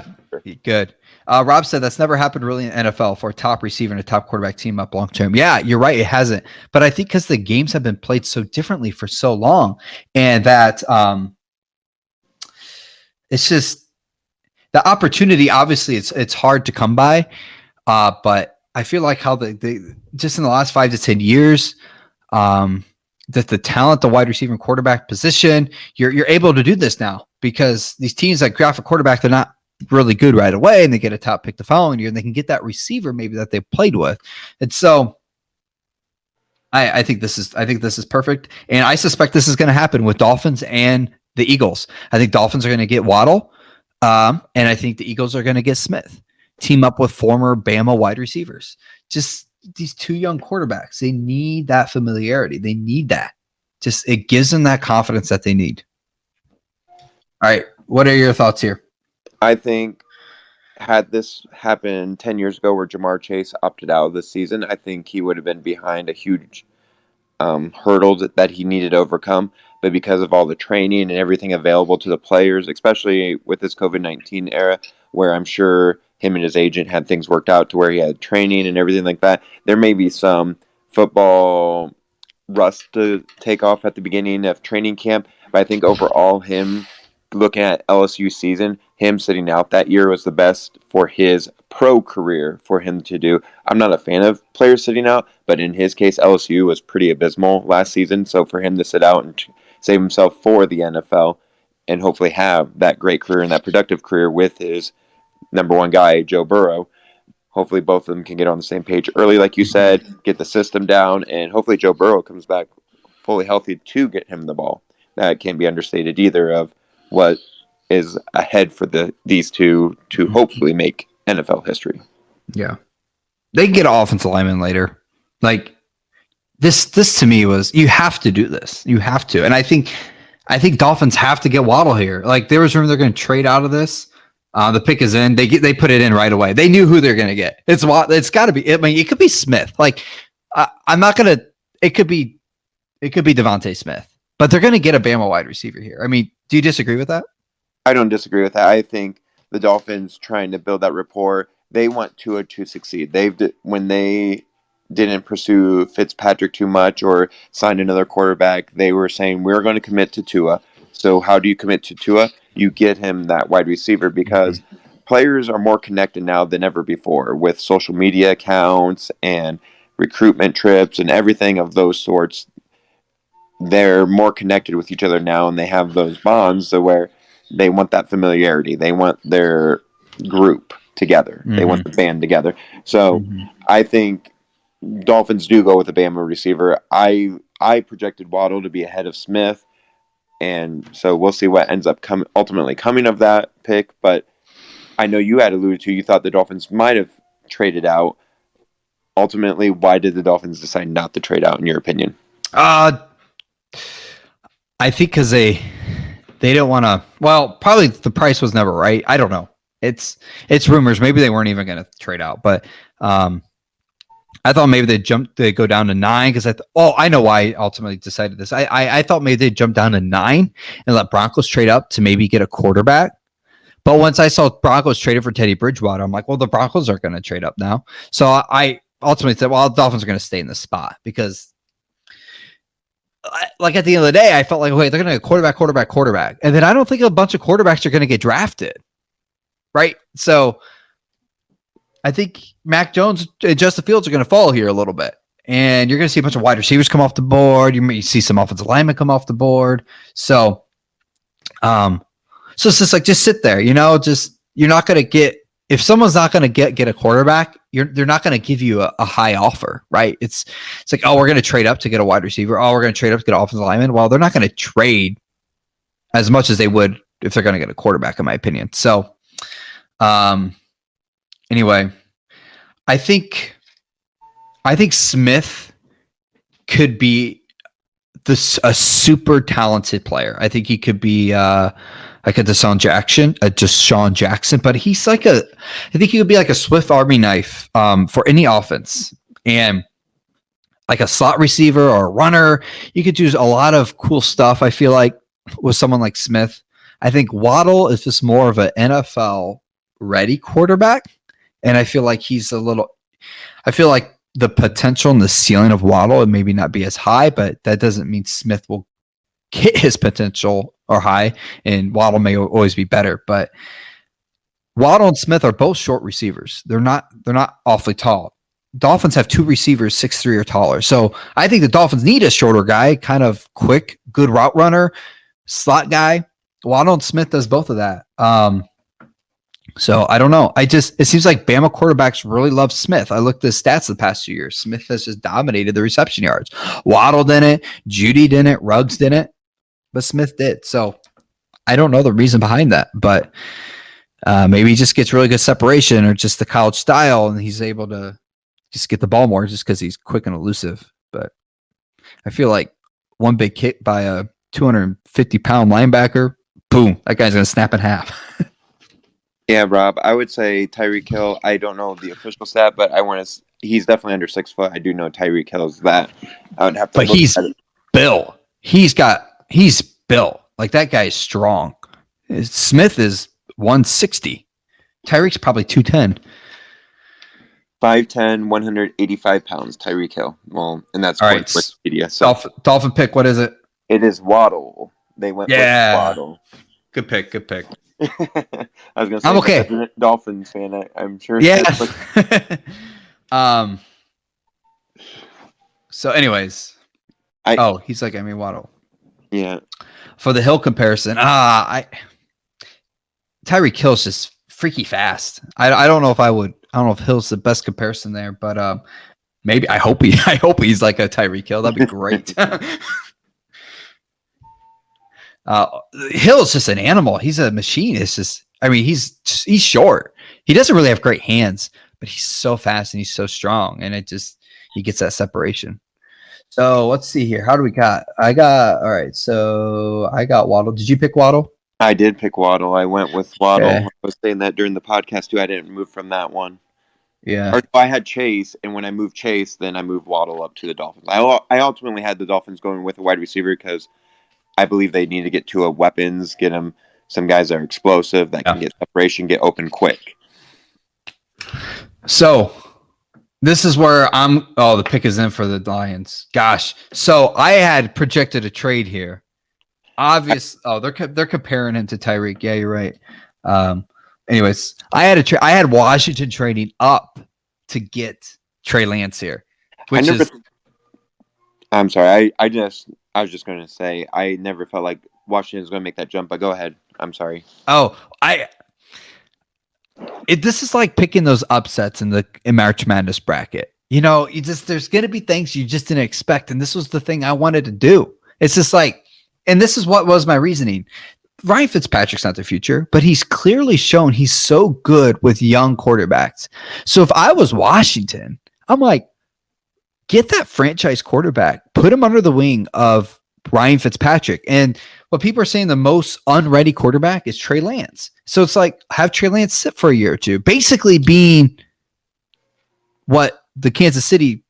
Speaker 1: good. Rob said that's never happened really in NFL for a top receiver and a top quarterback team up long term. Yeah, you're right. It hasn't. But I think because the games have been played so differently for so long and that it's just the opportunity, obviously it's hard to come by. But I feel like how they just in the last 5 to 10 years, that the talent, the wide receiver and quarterback position, you're able to do this now because these teams that draft a quarterback, they're not really good right away and they get a top pick the following year and they can get that receiver maybe that they played with. And so I think this is perfect. And I suspect this is going to happen with Dolphins and the Eagles. I think Dolphins are going to get Waddle. And I think the Eagles are going to get Smith, team up with former Bama wide receivers. Just these 2 young quarterbacks, they need that familiarity. They need that. Just it gives them that confidence that they need. All right. What are your thoughts here?
Speaker 3: I think had this happened 10 years ago where Jamar Chase opted out of the season, I think he would have been behind a huge hurdle that he needed to overcome. But because of all the training and everything available to the players, especially with this COVID-19 era, where I'm sure him and his agent had things worked out to where he had training and everything like that, there may be some football rust to take off at the beginning of training camp. But I think overall, him looking at LSU season, him sitting out that year was the best for his pro career for him to do. I'm not a fan of players sitting out, but in his case, LSU was pretty abysmal last season. So for him to sit out and save himself for the NFL and hopefully have that great career and that productive career with his number one guy, Joe Burrow, hopefully both of them can get on the same page early, like you said, get the system down, and hopefully Joe Burrow comes back fully healthy to get him the ball. That can't be understated either of what is ahead for these two to hopefully make NFL history.
Speaker 1: Yeah. They can get an offensive lineman later. Like this to me was, you have to do this. You have to. And I think Dolphins have to get Waddle here. Like there was room they're going to trade out of this. The pick is in. They put it in right away. They knew who they're going to get. It's got to be. I mean, it could be Smith. Like I'm not going to. It could be Devontae Smith, but they're going to get a Bama wide receiver here. I mean, do you disagree with that?
Speaker 3: I don't disagree with that. I think the Dolphins trying to build that rapport. They want Tua to succeed. When they didn't pursue Fitzpatrick too much or sign another quarterback, they were saying we're going to commit to Tua. So how do you commit to Tua? You get him that wide receiver because players are more connected now than ever before with social media accounts and recruitment trips and everything of those sorts. They're more connected with each other now, and they have those bonds where they want that familiarity. They want their group together. They want the band together. So I think Dolphins do go with a Bama receiver. I projected Waddle to be ahead of Smith, and so we'll see what ends up ultimately coming of that pick. But I know you had alluded to you thought the Dolphins might have traded out. Ultimately, why did the Dolphins decide not to trade out, in your opinion?
Speaker 1: I think because they don't want to. Well, probably the price was never right. I don't know. It's rumors. Maybe they weren't even going to trade out, but I thought maybe they'd go down to 9 because I know why I ultimately decided this. I thought maybe they'd jump down to 9 and let Broncos trade up to maybe get a quarterback. But once I saw Broncos traded for Teddy Bridgewater, I'm like, well, the Broncos aren't going to trade up now. So I ultimately said, well, the Dolphins are going to stay in the spot because, like, at the end of the day, I felt like, wait, they're going to get quarterback. And then I don't think a bunch of quarterbacks are going to get drafted. Right? So I think Mac Jones and Justin Fields are going to fall here a little bit. And you're going to see a bunch of wide receivers come off the board. You may see some offensive linemen come off the board. So, it's just like, just sit there, you're not going to get, if someone's not going to get a quarterback, they're not going to give you a high offer, right? It's like, oh, we're going to trade up to get a wide receiver. Oh, we're going to trade up to get an offensive lineman. Well, they're not going to trade as much as they would if they're going to get a quarterback, in my opinion. So, anyway, I think Smith could be a super talented player. I think he could be like a Deshaun Jackson, but he's like I think he could be like a Swift Army knife for any offense, and like a slot receiver or a runner. You could do a lot of cool stuff. I feel like with someone like Smith. I think Waddle is just more of an NFL ready quarterback, and I feel like I feel like the potential and the ceiling of Waddle and maybe not be as high, but that doesn't mean Smith will hit his potential or high, and Waddle may always be better. But Waddle and Smith are both short receivers. They're not awfully tall. Dolphins have 2 receivers 6'3" or taller. So I think the Dolphins need a shorter guy, kind of quick, good route runner, slot guy. Waddle and Smith does both of that. So I don't know. It seems like Bama quarterbacks really love Smith. I looked at his stats the past 2 years. Smith has just dominated the reception yards. Waddle didn't, Judy didn't, Ruggs didn't, but Smith did. So I don't know the reason behind that, but maybe he just gets really good separation or just the college style, and he's able to just get the ball more just because he's quick and elusive. But I feel like one big kick by a 250-pound linebacker, boom, that guy's going to snap in half.
Speaker 3: Yeah, Rob, I would say Tyreek Hill. I don't know the official stat, but he's definitely under 6 foot. I do know Tyreek Hill's that. I would have to.
Speaker 1: But he's built. He's built. Like, that guy is strong. Smith is 160. Tyreek's probably 210.
Speaker 3: 5'10", 185 pounds, Tyreek Hill. Well, and that's
Speaker 1: all right.
Speaker 3: Wikipedia. So
Speaker 1: Dolphin pick, what is it?
Speaker 3: It is Waddle. They went with Waddle.
Speaker 1: Good pick.
Speaker 3: I was going to say,
Speaker 1: I'm okay.
Speaker 3: Dolphins fan, I'm sure.
Speaker 1: Yeah. So anyways. He's like, Waddle.
Speaker 3: Yeah.
Speaker 1: For the Hill comparison, Tyreek Hill's just freaky fast. I don't know if Hill's the best comparison there, but maybe I hope he's like a Tyreek Hill. That'd be great. Hill's just an animal. He's a machine. It's just, he's short. He doesn't really have great hands, but he's so fast and he's so strong, and he gets that separation. So let's see here. How do we got? All right. So I got Waddle. Did you pick Waddle?
Speaker 3: I did pick Waddle. I went with Waddle.
Speaker 1: Okay.
Speaker 3: I was saying that during the podcast too. I didn't move from that one.
Speaker 1: Yeah.
Speaker 3: Or I had Chase, and when I moved Chase, then I moved Waddle up to the Dolphins. I ultimately had the Dolphins going with a wide receiver because I believe they need to get to weapons, get them some guys that are explosive, that can get separation, get open quick.
Speaker 1: So this is where the pick is in for the Lions. Gosh. So I had projected a trade here. They're comparing him to Tyreek. Yeah, you're right. Anyways, I had Washington trading up to get Trey Lance here.
Speaker 3: I'm sorry. I was just going to say I never felt like Washington was going to make that jump. But go ahead. I'm sorry.
Speaker 1: this is like picking those upsets in the March Madness bracket. There's going to be things you just didn't expect. And this was the thing I wanted to do. It's just like, and this is what was my reasoning. Ryan Fitzpatrick's not the future, but he's clearly shown he's so good with young quarterbacks. So if I was Washington, I'm like, get that franchise quarterback, put him under the wing of Ryan Fitzpatrick. And what people are saying, the most unready quarterback is Trey Lance. So it's like, have Trey Lance sit for a year or two, basically being what Kansas City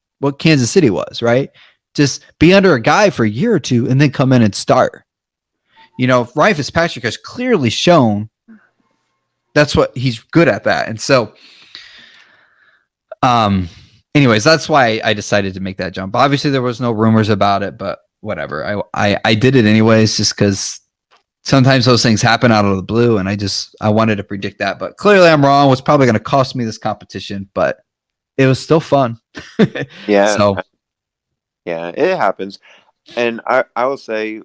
Speaker 1: was, right? Just be under a guy for a year or two and then come in and start. Ryan Fitzpatrick has clearly shown that's what he's good at that. And so, anyways, that's why I decided to make that jump. Obviously there was no rumors about it, but whatever. I did it anyways, just because sometimes those things happen out of the blue. And I wanted to predict that, but clearly I'm wrong. It was probably going to cost me this competition, but it was still fun.
Speaker 3: Yeah.
Speaker 1: So
Speaker 3: yeah, it happens. And I will say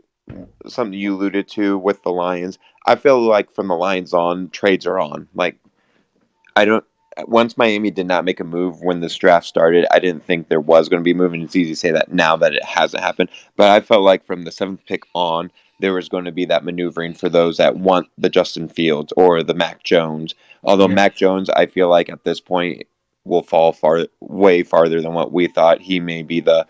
Speaker 3: something you alluded to with the Lions. I feel like from the Lions on, trades are on. Like, once Miami did not make a move when this draft started, I didn't think there was going to be a move, and it's easy to say that now that it hasn't happened. But I felt like from the 7th pick on, there was going to be that maneuvering for those that want the Justin Fields or the Mac Jones. Although Mac Jones, I feel like at this point will fall way farther than what we thought. He may be the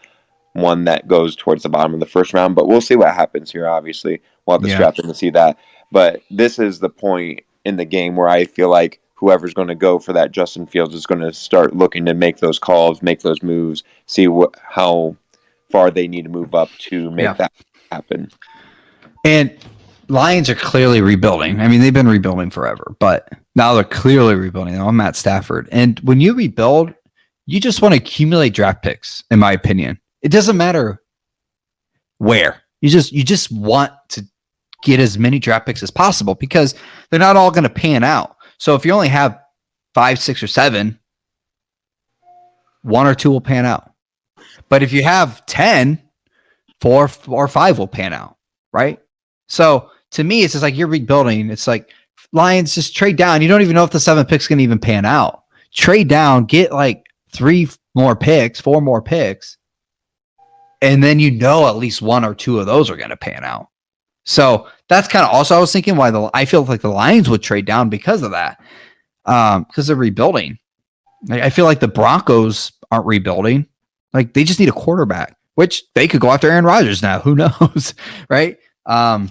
Speaker 3: one that goes towards the bottom of the first round, but we'll see what happens here. Obviously, we'll have to strap in to see that. But this is the point in the game where I feel like whoever's going to go for that Justin Fields is going to start looking to make those calls, make those moves, see how far they need to move up to make that happen.
Speaker 1: And Lions are clearly rebuilding. I mean, they've been rebuilding forever, but now they're clearly rebuilding. I'm Matt Stafford. And when you rebuild, you just want to accumulate draft picks, in my opinion. It doesn't matter where. You just want to get as many draft picks as possible because they're not all going to pan out. So if you only have 5, 6, or 7, 1 or 2 will pan out. But if you have 10, 4 or 5 will pan out, right? So to me, it's just like you're rebuilding. It's like Lions just trade down. You don't even know if the 7th pick's going to even pan out. Trade down, get like 3 more picks, 4 more picks. And then at least 1 or 2 of those are going to pan out. So that's kind of also I was thinking why I feel like the Lions would trade down because of that, because they're rebuilding. I feel like the Broncos aren't rebuilding. Like they just need a quarterback, which they could go after Aaron Rodgers now. Who knows, right? I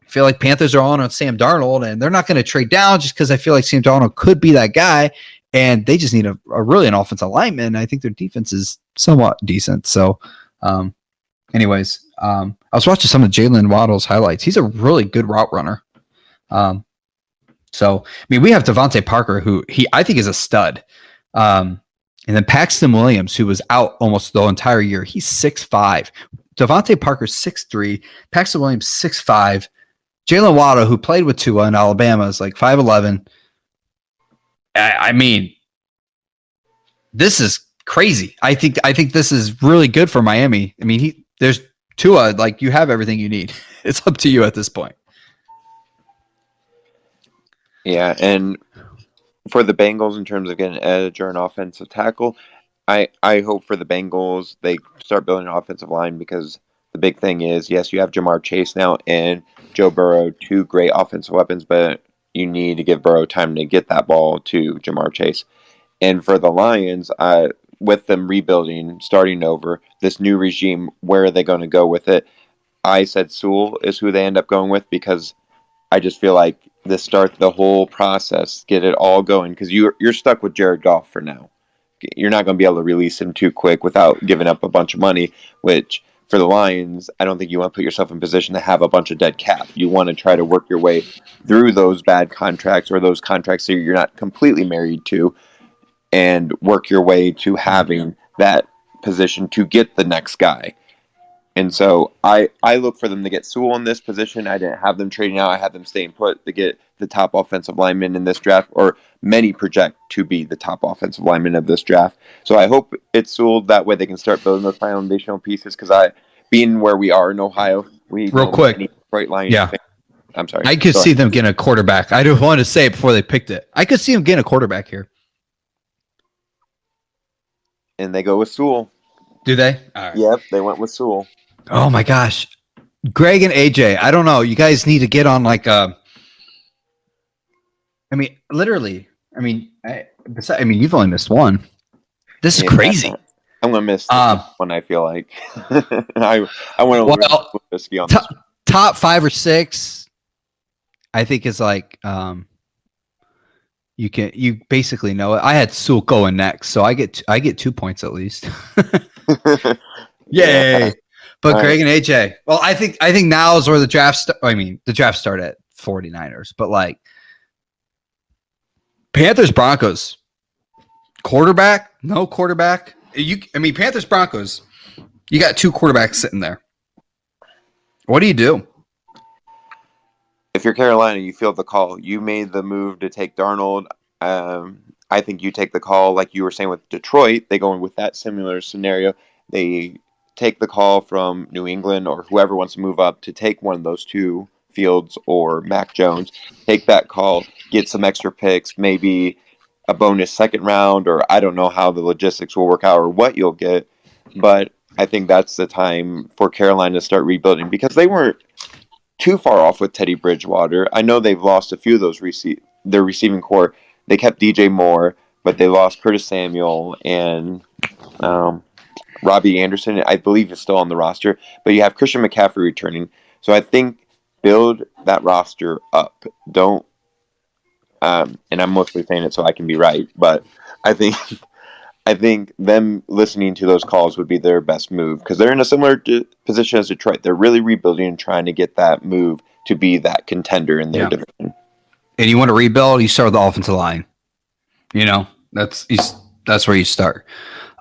Speaker 1: feel like Panthers are on Sam Darnold, and they're not going to trade down just because I feel like Sam Darnold could be that guy, and they just need a really an offensive lineman. I think their defense is somewhat decent. So. Anyways, I was watching some of Jalen Waddle's highlights. He's a really good route runner. So I mean, we have Devontae Parker, who I think is a stud. And then Paxton Williams, who was out almost the entire year. He's 6'5". Devontae Parker's 6'3". Paxton Williams 6'5". Jalen Waddle, who played with Tua in Alabama, is like 5'11". I mean, this is crazy. I think this is really good for Miami. I mean, there's Tua, like you have everything you need. It's up to you at this point.
Speaker 3: Yeah, and for the Bengals in terms of getting an edge or an offensive tackle, I hope for the Bengals they start building an offensive line because the big thing is, yes, you have Jamar Chase now and Joe Burrow, 2 great offensive weapons, but you need to give Burrow time to get that ball to Jamar Chase. And for the Lions, with them rebuilding, starting over, this new regime, where are they going to go with it? I said Sewell is who they end up going with because I just feel like this start the whole process, get it all going because you're stuck with Jared Goff for now. You're not going to be able to release him too quick without giving up a bunch of money, which for the Lions, I don't think you want to put yourself in position to have a bunch of dead cap. You want to try to work your way through those bad contracts or those contracts that you're not completely married to and work your way to having that position to get the next guy. And so I look for them to get Sewell in this position. I didn't have them trading out. I had them staying put to get the top offensive lineman in this draft, or many project to be the top offensive lineman of this draft. So I hope it's Sewell. That way they can start building those foundational pieces because being where we are in Ohio, we
Speaker 1: real quick,
Speaker 3: Detroit Lions fans I'm sorry.
Speaker 1: I could
Speaker 3: Go
Speaker 1: see
Speaker 3: ahead.
Speaker 1: them getting a quarterback. I just wanted to say it before they picked it. I could see them getting a quarterback here.
Speaker 3: And they go with Sewell.
Speaker 1: Do they? All right.
Speaker 3: Yep, they went with Sewell.
Speaker 1: Oh my gosh, Greg and AJ. I don't know. You guys need to get on like a. I mean, literally. I mean, you've only missed one. This is
Speaker 3: Yeah,
Speaker 1: crazy.
Speaker 3: I'm gonna miss this one. I feel like I went over risky on this.
Speaker 1: Top 5 or 6. I think is like you basically know it. I had Sewell going next, so I get 2 points at least. Yay!
Speaker 3: Yeah.
Speaker 1: But
Speaker 3: All
Speaker 1: Greg and AJ. Well, I think now is where the draft. The draft started at 49ers, but like Panthers Broncos quarterback, no quarterback. Panthers Broncos. You got 2 quarterbacks sitting there. What do you do?
Speaker 3: If you're Carolina, you feel the call. You made the move to take Darnold. I think you take the call, like you were saying with Detroit. They go in with that similar scenario. They take the call from New England or whoever wants to move up to take one of those 2, Fields or Mac Jones. Take that call, get some extra picks, maybe a bonus second round, or I don't know how the logistics will work out or what you'll get. But I think that's the time for Carolina to start rebuilding because they weren't too far off with Teddy Bridgewater. I know they've lost a few of those their receiving core. They kept DJ Moore, but they lost Curtis Samuel and Robbie Anderson. I believe is still on the roster, but you have Christian McCaffrey returning. So I think build that roster up. Don't. And I'm mostly saying it so I can be right, but I think them listening to those calls would be their best move because they're in a similar position as Detroit. They're really rebuilding and trying to get that move to be that contender in their division.
Speaker 1: And you want to rebuild, you start with the offensive line. That's where you start.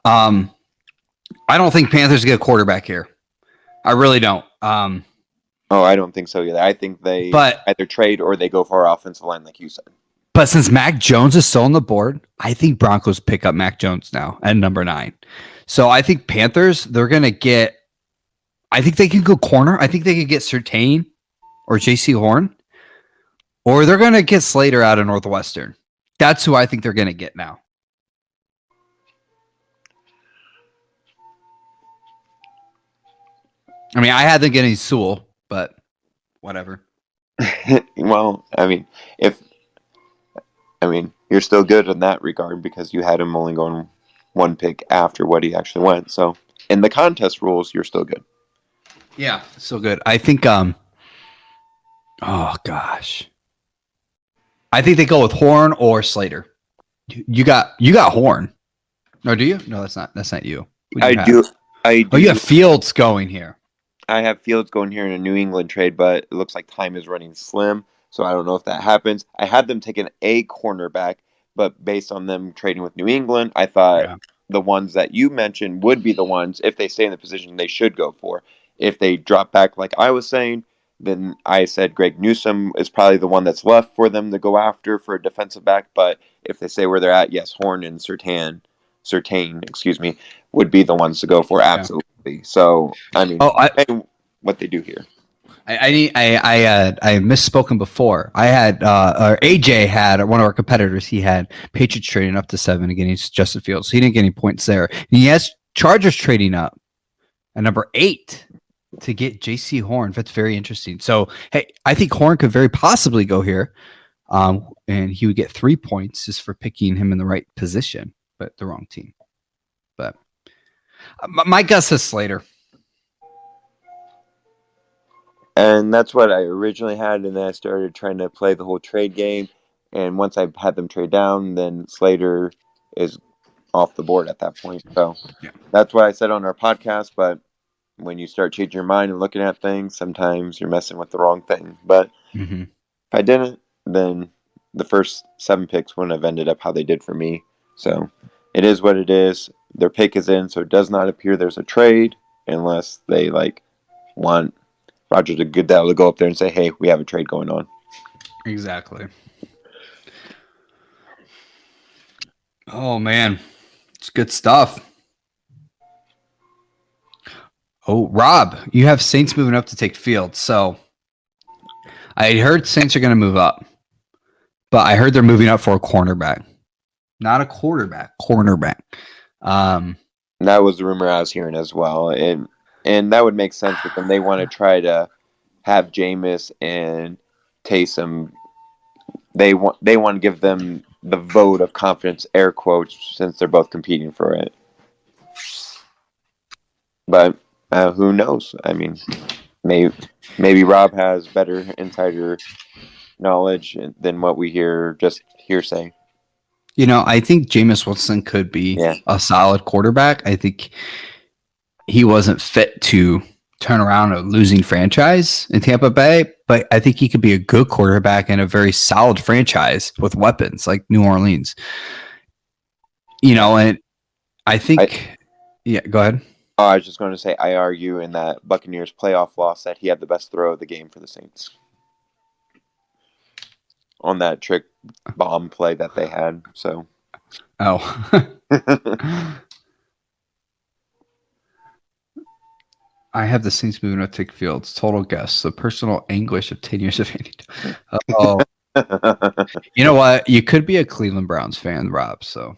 Speaker 1: I don't think Panthers get a quarterback here. I really don't.
Speaker 3: I don't think so either. I think they either trade or they go for our offensive line, like you said.
Speaker 1: But since Mac Jones is still on the board, I think Broncos pick up Mac Jones now at number 9. So I think Panthers, they're going to get, I think they can go corner. I think they could get Surtain or JC Horn, or they're going to get Slater out of Northwestern. That's who I think they're going to get now. I had them getting Sewell, but whatever.
Speaker 3: Well, you're still good in that regard because you had him only going 1 pick after what he actually went. So in the contest rules, you're still good.
Speaker 1: Yeah, still good. I think, oh gosh. I think they go with Horn or Slater. You got Horn. Or do you? No, that's not you.
Speaker 3: I do. Oh,
Speaker 1: you have Fields going here.
Speaker 3: I have Fields going here in a New England trade, but it looks like time is running slim. So I don't know if that happens. I had them taking a cornerback, but based on them trading with New England, I thought the ones that you mentioned would be the ones, if they stay in the position, they should go for. If they drop back like I was saying, then I said Greg Newsome is probably the one that's left for them to go after for a defensive back. But if they stay where they're at, yes, Horn and Surtain, would be the ones to go for. Absolutely. So, what they do here.
Speaker 1: I misspoken before. I had AJ had one of our competitors. He had Patriots trading up to 7 against Justin Fields. So he didn't get any points there. And he has Chargers trading up at number 8 to get JC Horn. That's very interesting. So hey, I think Horn could very possibly go here, and he would get 3 points just for picking him in the right position, but the wrong team. But my guess is Slater.
Speaker 3: And that's what I originally had, and then I started trying to play the whole trade game. And once I had them trade down, then Slater is off the board at that point. So that's what I said on our podcast. But when you start changing your mind and looking at things, sometimes you're messing with the wrong thing. But if I didn't, then the first 7 picks wouldn't have ended up how they did for me. So it is what it is. Their pick is in, so it does not appear there's a trade unless they want Roger Goodell to go up there and say, hey, we have a trade going on.
Speaker 1: Exactly. Oh, man. It's good stuff. Oh, Rob, you have Saints moving up to take Fields. So I heard Saints are going to move up, but I heard they're moving up for a cornerback, not a quarterback, cornerback.
Speaker 3: That was the rumor I was hearing as well, and that would make sense with them. They want to try to have Jameis and Taysom. They want to give them the vote of confidence, air quotes, since they're both competing for it. But who knows? I mean, maybe Rob has better insider knowledge than what we hear, just hearsay.
Speaker 1: I think Jameis Winston could be
Speaker 3: Yeah.
Speaker 1: a solid quarterback. I think he wasn't fit to turn around a losing franchise in Tampa Bay, but I think he could be a good quarterback in a very solid franchise with weapons like New Orleans. And I think, go ahead.
Speaker 3: Oh, I was just going to say, I argue in that Buccaneers playoff loss that he had the best throw of the game for the Saints on that trick bomb play that they had. So,
Speaker 1: I have the Saints moving to take fields. Total guess. The personal anguish of 10 years of Oh, you know what? You could be a Cleveland Browns fan, Rob. So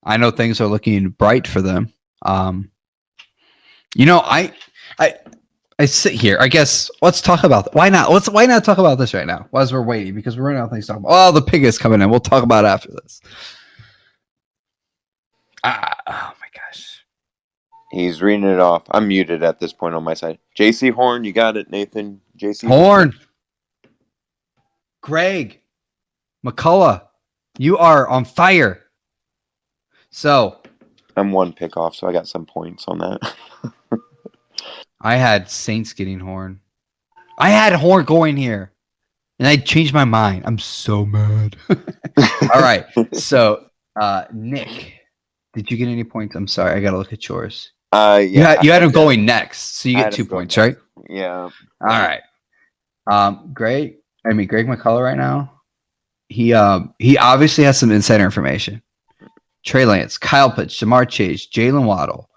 Speaker 1: I know things are looking bright for them. I sit here. I guess let's talk about why not. Why not talk about this right now as we're waiting, because we're running out of things to talk about. Oh, the pig is coming in. We'll talk about it after this. Oh my gosh.
Speaker 3: He's reading it off. I'm muted at this point on my side. JC Horn, you got it, Nathan. JC
Speaker 1: Horn. Greg. McCullough. You are on fire. So.
Speaker 3: I'm one pick off, so I got some points on that.
Speaker 1: I had Saints getting Horn. I had Horn going here. And I changed my mind. I'm so mad. All right. So, Nick, did you get any points? I'm sorry. I got to look at yours.
Speaker 3: Yeah.
Speaker 1: You had him going next. So you get 2 points, right?
Speaker 3: Yeah.
Speaker 1: All right. Greg McCullough right now. He obviously has some insider information. Trey Lance, Kyle Pitts, Jamar Chase, Jalen Waddle,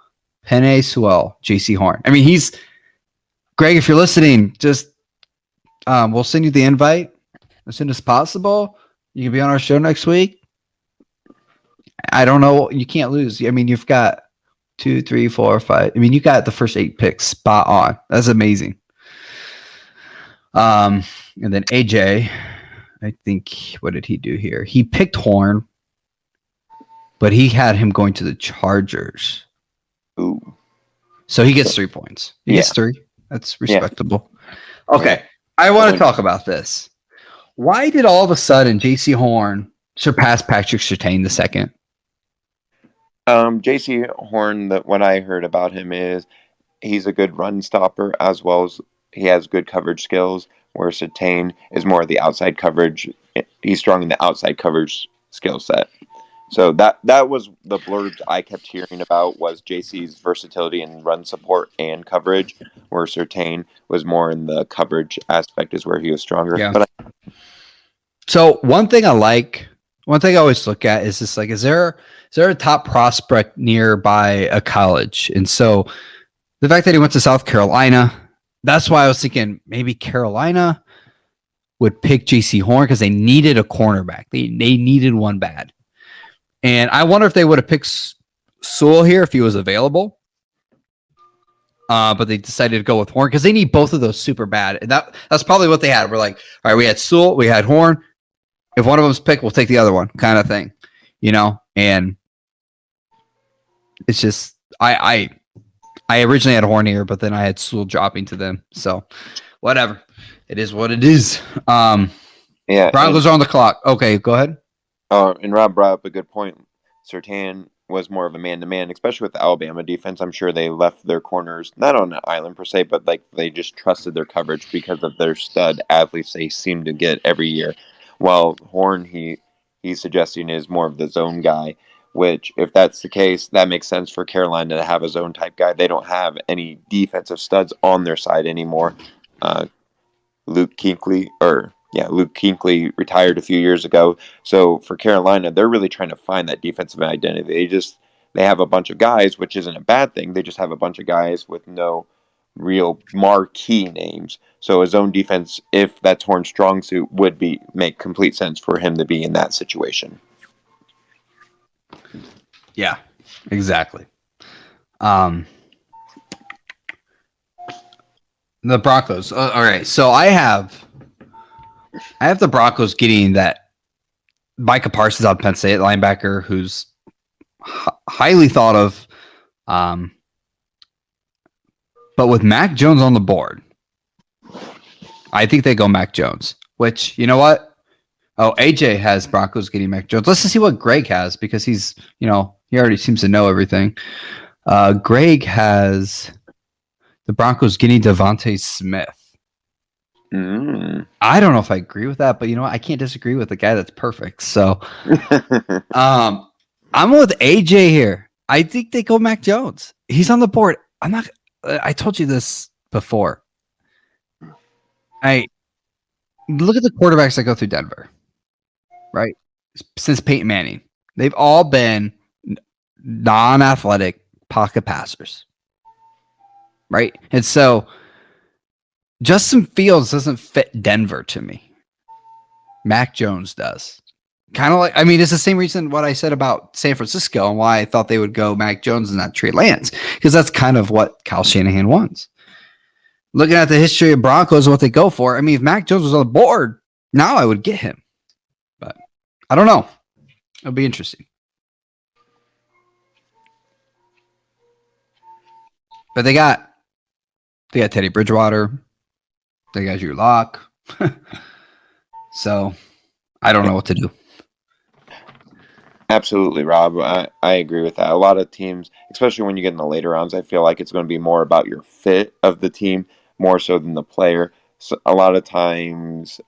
Speaker 1: Penei Sewell, JC Horn. I mean, Greg, if you're listening, just we'll send you the invite as soon as possible. You can be on our show next week. I don't know. You can't lose. I mean, you've got 2, 3, 4, 5. I mean, you got the first 8 picks spot on. That's amazing. And then AJ, I think, what did he do here? He picked Horn, but he had him going to the Chargers.
Speaker 3: Ooh.
Speaker 1: So he gets 3 points. He gets 3. That's respectable.
Speaker 3: Yeah.
Speaker 1: Okay. I want to talk about this. Why did all of a sudden JC Horn surpass Patrick Surtain II?
Speaker 3: JC Horn, what I heard about him is he's a good run stopper as well as he has good coverage skills, where Surtain is more of the outside coverage. He's strong in the outside coverage skill set. So that was the blurbs I kept hearing about, was JC's versatility in run support and coverage, where Surtain was more in the coverage aspect is where he was stronger.
Speaker 1: Yeah.
Speaker 3: But
Speaker 1: So one thing I always look at is this, like, is there a top prospect nearby a college? And so the fact that he went to South Carolina, that's why I was thinking maybe Carolina would pick JC Horn because they needed a cornerback. They needed one bad. And I wonder if they would have picked Sewell here if he was available. But they decided to go with Horn because they need both of those super bad. And that's probably what they had. We're like, all right, we had Sewell, we had Horn. If one of them's picked, we'll take the other one, kind of thing. And it's just I originally had Horn here, but then I had Sewell dropping to them. So whatever. It is what it is.
Speaker 3: yeah.
Speaker 1: Broncos are on the clock. Okay, go ahead.
Speaker 3: And Rob brought up a good point. Surtain was more of a man-to-man, especially with the Alabama defense. I'm sure they left their corners, not on an island per se, but like they just trusted their coverage because of their stud athletes they seem to get every year. While Horn, he's suggesting is more of the zone guy, which if that's the case, that makes sense for Carolina to have a zone type guy. They don't have any defensive studs on their side anymore. Luke Kuechly retired a few years ago. So for Carolina, they're really trying to find that defensive identity. They have a bunch of guys, which isn't a bad thing. They just have a bunch of guys with no real marquee names. So his own defense, if that's Horn's strong suit, would make complete sense for him to be in that situation.
Speaker 1: Yeah, exactly. The Broncos. All right, so I have the Broncos getting that Micah Parsons on Penn State linebacker, who's highly thought of. But with Mac Jones on the board, I think they go Mac Jones. Which, you know what? Oh, AJ has Broncos getting Mac Jones. Let's see what Greg has, because he's, he already seems to know everything. Greg has the Broncos getting Devontae Smith. I don't know if I agree with that, but you know what? I can't disagree with the guy that's perfect. So I'm with AJ here. I think they go Mac Jones. He's on the board. I told you this before. I look at the quarterbacks that go through Denver, right? Since Peyton Manning, they've all been non-athletic pocket passers, right? And so Justin Fields doesn't fit Denver to me. Mac Jones does. Kind of like, I mean, it's the same reason what I said about San Francisco and why I thought they would go Mac Jones and not Trey Lance, because that's kind of what Kyle Shanahan wants. Looking at the history of Broncos and what they go for, I mean, if Mac Jones was on the board, now I would get him. But I don't know. It'll be interesting. But they got Teddy Bridgewater. They got Drew Lock. So I don't know what to do.
Speaker 3: Absolutely, Rob. I agree with that. A lot of teams, especially when you get in the later rounds, I feel like it's going to be more about your fit of the team more so than the player. So a lot of times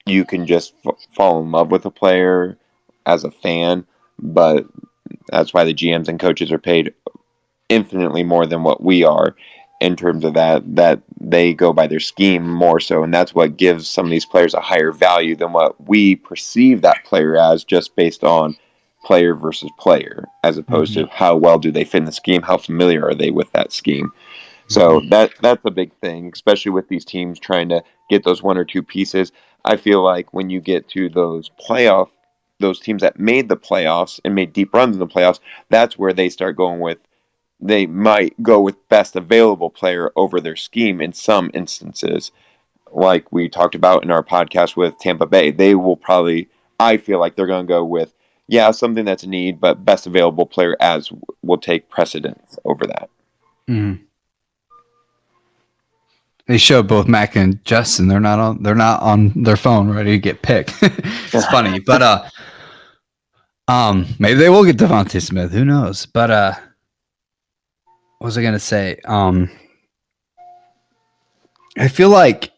Speaker 3: you can just fall in love with a player as a fan, but that's why the GMs and coaches are paid infinitely more than what we are in terms of that they go by their scheme more so, and that's what gives some of these players a higher value than what we perceive that player as, just based on player versus player, as opposed to how well do they fit in the scheme, how familiar are they with that scheme. So that's a big thing, especially with these teams trying to get those one or two pieces. I feel like when you get to those teams that made the playoffs and made deep runs in the playoffs, that's where they might go with best available player over their scheme in some instances. Like we talked about in our podcast with Tampa Bay, I feel like they're going to go with, something that's a need, but best available player will take precedence over that.
Speaker 1: Mm-hmm. They showed both Mac and Justin. They're not on their phone ready to get picked. It's funny, but maybe they will get Devontae Smith. Who knows? But what was I gonna say? I feel like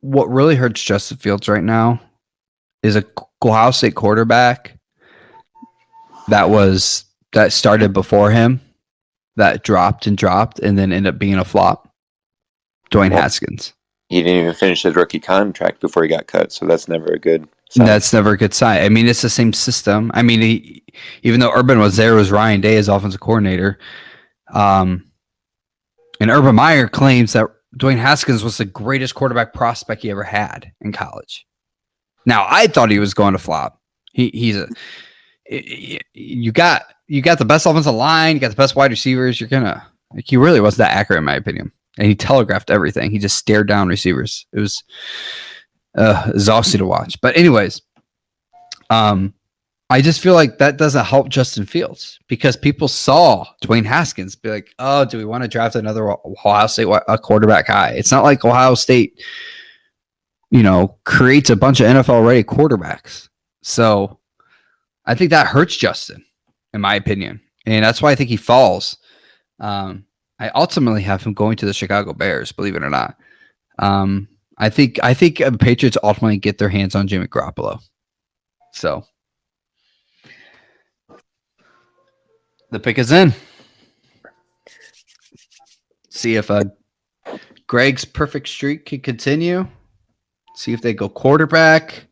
Speaker 1: what really hurts Justin Fields right now is a Ohio State quarterback that started before him, that dropped and then ended up being a flop. Dwayne Haskins.
Speaker 3: He didn't even finish his rookie contract before he got cut, so that's never a good sign.
Speaker 1: That's never a good sign. I mean, it's the same system. I mean, even though Urban was there, it was Ryan Day as offensive coordinator. And Urban Meyer claims that Dwayne Haskins was the greatest quarterback prospect he ever had in college. Now, I thought he was going to flop. You got the best offensive line, you got the best wide receivers. He really was that accurate in my opinion. And he telegraphed everything. He just stared down receivers. It was exhausting to watch. But anyways, I just feel like that doesn't help Justin Fields, because people saw Dwayne Haskins be like, oh, do we want to draft another Ohio State quarterback high? It's not like Ohio State, creates a bunch of NFL-ready quarterbacks. So I think that hurts Justin, in my opinion. And that's why I think he falls. I ultimately have him going to the Chicago Bears, believe it or not. I think the Patriots ultimately get their hands on Jimmy Garoppolo. So the pick is in. See if Greg's perfect streak can continue. See if they go quarterback.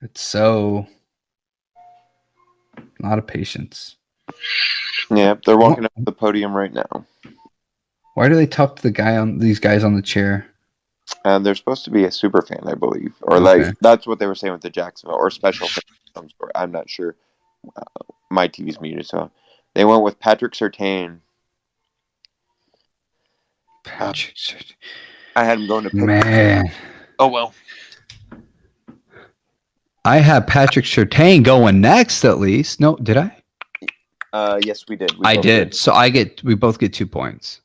Speaker 1: It's so a lot of patience.
Speaker 3: Yeah, they're walking up the podium right now.
Speaker 1: Why do they talk to these guys on the chair?
Speaker 3: And they're supposed to be a super fan, I believe, or
Speaker 1: Okay.
Speaker 3: like that's what they were saying with the Jacksonville or special fan of some sort. I'm not sure. My TV's muted, so they went with Patrick Surtain.
Speaker 1: Patrick,
Speaker 3: I had him going to pick.
Speaker 1: man,
Speaker 3: Oh well.
Speaker 1: I had Patrick Surtain going next at least. No, did I?
Speaker 3: Yes, we did.
Speaker 1: I did. So we both get 2 points.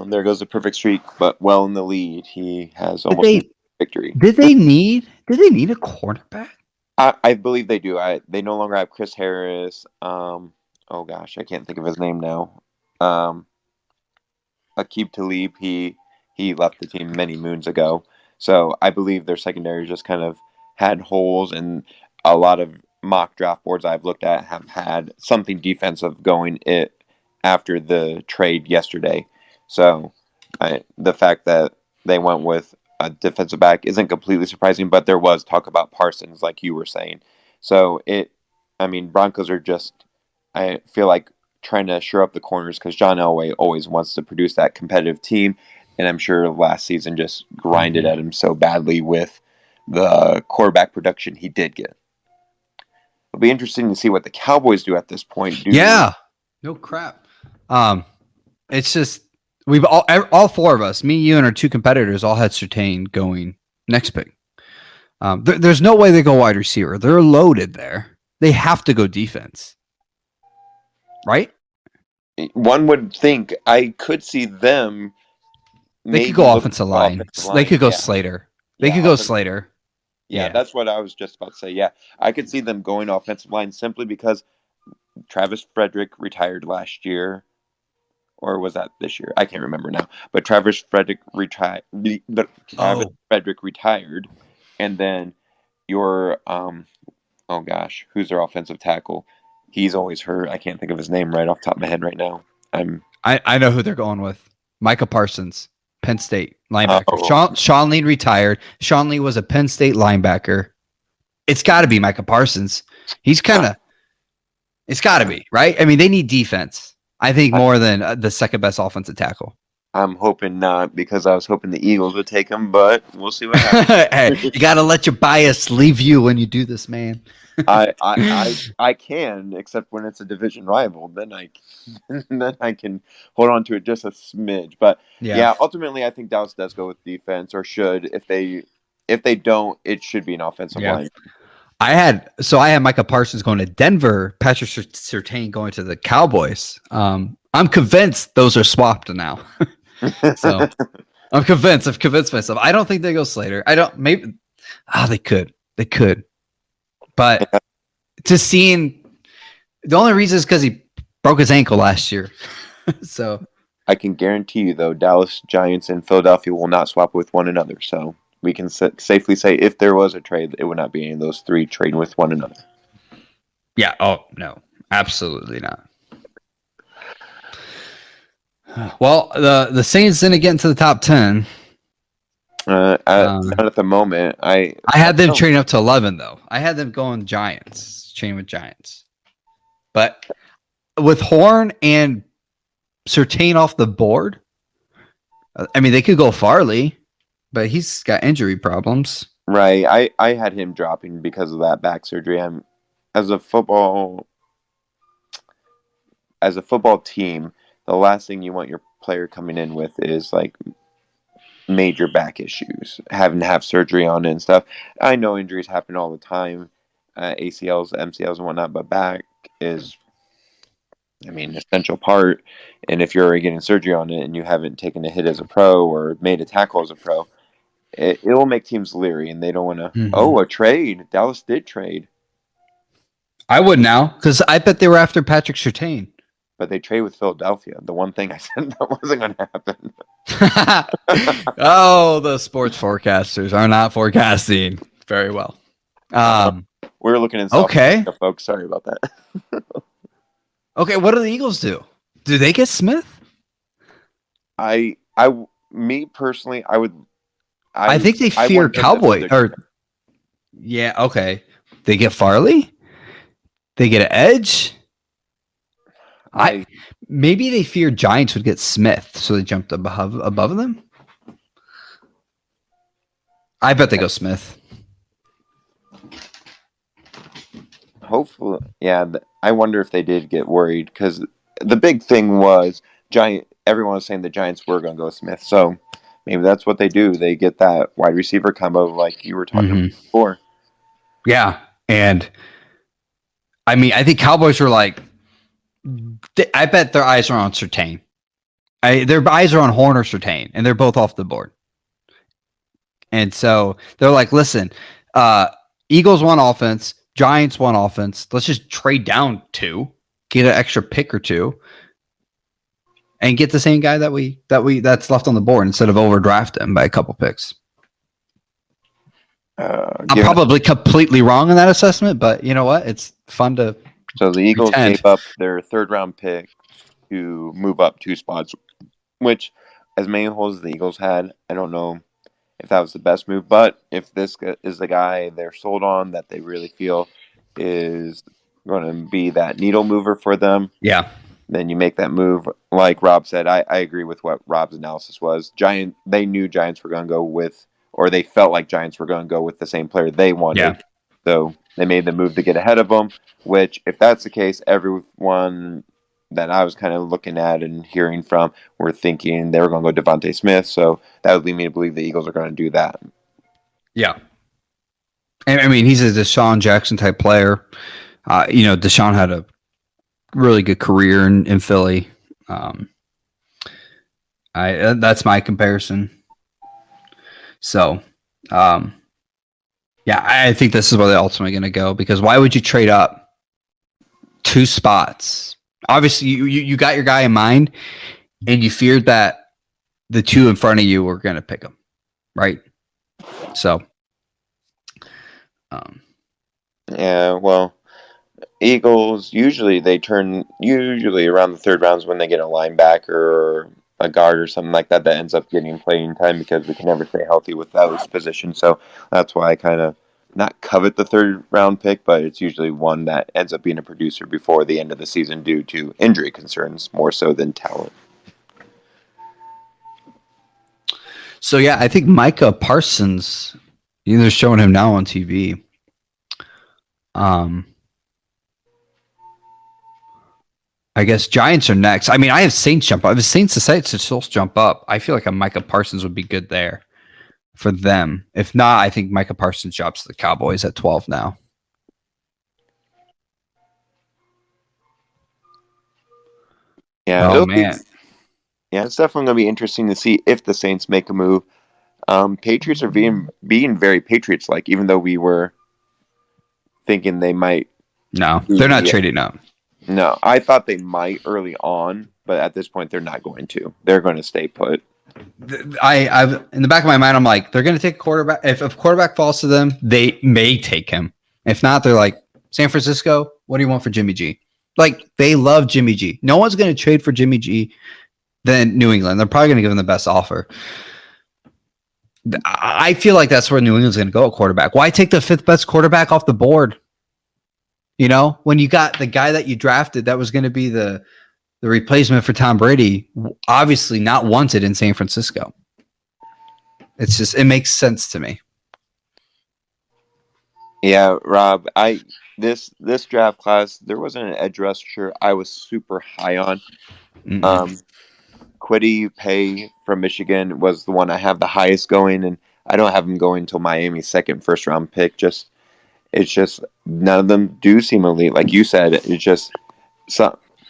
Speaker 3: There goes the perfect streak, but well in the lead. He has
Speaker 1: Did
Speaker 3: almost victory.
Speaker 1: they need a quarterback?
Speaker 3: I believe they do. They no longer have Chris Harris. Oh gosh, I can't think of his name now. Aqib Talib. He left the team many moons ago. So I believe their secondary just kind of had holes, and a lot of mock draft boards I've looked at have had something defensive going it after the trade yesterday. So the fact that they went with a defensive back isn't completely surprising, but there was talk about Parsons, like you were saying. So Broncos are just, I feel like, trying to shore up the corners because John Elway always wants to produce that competitive team. And I'm sure last season just grinded at him so badly with the quarterback production he did get. It'll be interesting to see what the Cowboys do at this point.
Speaker 1: No crap. It's just we've all 4 of us, me, you, and our 2 competitors, all had Surtain going next pick. There's no way they go wide receiver. They're loaded there. They have to go defense, right?
Speaker 3: One would think I could see them.
Speaker 1: They could go offensive line. They could go Slater. They could go Slater.
Speaker 3: Yeah, that's what I was just about to say. Yeah, I could see them going offensive line simply because Travis Frederick retired last year. Or was that this year? I can't remember now. But Travis Frederick retired. Frederick retired, and then your oh gosh, who's their offensive tackle? He's always hurt. I can't think of his name right off the top of my head right now.
Speaker 1: I know who they're going with. Micah Parsons, Penn State linebacker. Sean Lee retired. Sean Lee was a Penn State linebacker. It's got to be Micah Parsons. He's kind of. It's got to be, right? I mean, they need defense. I think more than the second best offensive tackle.
Speaker 3: I'm hoping not, because I was hoping the Eagles would take him, but we'll see what happens.
Speaker 1: Hey, you got to let your bias leave you when you do this, man.
Speaker 3: I can, except when it's a division rival, then I can hold on to it just a smidge. But yeah, ultimately I think Dallas does go with defense, or should. If they don't, it should be an offensive line.
Speaker 1: I had Micah Parsons going to Denver, Patrick Surtain going to the Cowboys. I'm convinced those are swapped now. So I'm convinced. I've convinced myself. I don't think they go Slater. I don't. Maybe. They could. They could. But the only reason is because he broke his ankle last year. So
Speaker 3: I can guarantee you, though, Dallas, Giants, and Philadelphia will not swap with one another. So we can safely say if there was a trade, it would not be any of those 3 trading with one another.
Speaker 1: Yeah. Oh, no. Absolutely not. Well, the Saints didn't get into the top 10.
Speaker 3: Not at the moment. I
Speaker 1: had them trading up to 11, though. I had them going Giants, chain with Giants. But with Horn and Surtain off the board, I mean, they could go Farley, but he's got injury problems.
Speaker 3: Right. I had him dropping because of that back surgery. As a football team, the last thing you want your player coming in with is like major back issues, having to have surgery on it and stuff. I know injuries happen all the time, ACLs, MCLs, and whatnot, but back is, an essential part. And if you're already getting surgery on it and you haven't taken a hit as a pro or made a tackle as a pro, it will make teams leery, and they don't want to. Mm-hmm. A trade. Dallas did trade.
Speaker 1: I would now, because I bet they were after Patrick Surtain.
Speaker 3: But they trade with Philadelphia. The one thing I said that wasn't going to happen.
Speaker 1: Oh, the sports forecasters are not forecasting very well.
Speaker 3: We're looking in South America, folks. Sorry about that.
Speaker 1: Okay, what do the Eagles do? Do they get Smith?
Speaker 3: Me personally, I
Speaker 1: think they fear Cowboy. Yeah, okay. They get Farley? They get an edge? Maybe they feared Giants would get Smith, so they jumped above them. I bet they go Smith.
Speaker 3: Hopefully, yeah. I wonder if they did get worried because the big thing was everyone was saying the Giants were going to go Smith, so maybe that's what they do. They get that wide receiver combo like you were talking about before.
Speaker 1: Yeah, and I mean, I think Cowboys were like, I bet their eyes are on Surtain. Their eyes are on Horn or Surtain, and they're both off the board. And so they're like, listen, Eagles want offense, Giants want offense. Let's just trade down 2, get an extra pick or 2, and get the same guy that's left on the board instead of overdraft him by a couple picks. I'm probably completely wrong in that assessment, but you know what? It's fun to.
Speaker 3: So the Eagles gave up their 3rd-round pick to move up 2 spots, which, as many holes as the Eagles had, I don't know if that was the best move. But if this is the guy they're sold on that they really feel is going to be that needle mover for them, then you make that move. Like Rob said, I agree with what Rob's analysis was. They knew Giants were going to go with, or they felt like Giants were going to go with the same player they wanted.
Speaker 1: Yeah.
Speaker 3: So they made the move to get ahead of them, which, if that's the case, everyone that I was kind of looking at and hearing from were thinking they were going to go Devontae Smith. So that would lead me to believe the Eagles are going to do that.
Speaker 1: Yeah. And I mean, he's a Deshaun Jackson type player. Deshaun had a really good career in Philly. That's my comparison. So, I think this is where they're ultimately going to go, because why would you trade up 2 spots? Obviously, you got your guy in mind, and you feared that the 2 in front of you were going to pick him, right? So,
Speaker 3: Eagles usually around the 3rd rounds when they get a linebacker or a guard or something like that ends up getting playing time, because we can never stay healthy with those positions. So that's why I kind of not covet the 3rd-round pick, but it's usually one that ends up being a producer before the end of the season due to injury concerns more so than talent.
Speaker 1: So I think Micah Parsons, they're showing him now on TV. I guess Giants are next. I mean, I have Saints jump up. If Saints decide to still jump up, I feel like a Micah Parsons would be good there for them. If not, I think Micah Parsons drops the Cowboys at 12 now.
Speaker 3: Yeah.
Speaker 1: Oh, man.
Speaker 3: It's definitely going to be interesting to see if the Saints make a move. Patriots are being very Patriots-like, even though we were thinking they might.
Speaker 1: No, they're not trading up.
Speaker 3: No, I thought they might early on, but at this point, they're not going to. They're going to stay put.
Speaker 1: I've in the back of my mind, I'm like, they're going to take a quarterback. If a quarterback falls to them, they may take him. If not, they're like, San Francisco, what do you want for Jimmy G? Like, they love Jimmy G. No one's going to trade for Jimmy G than New England. They're probably going to give him the best offer. I feel like that's where New England's going to go at quarterback. Why take the 5th best quarterback off the board? When you got the guy that you drafted that was going to be the replacement for Tom Brady, obviously not wanted in San Francisco. It makes sense to me.
Speaker 3: Yeah, Rob, this draft class, there wasn't an edge rusher I was super high on. Kwity Paye from Michigan was the one I have the highest going, and I don't have him going until Miami's 2nd first-round pick. It's just none of them do seem elite. Like you said, it's just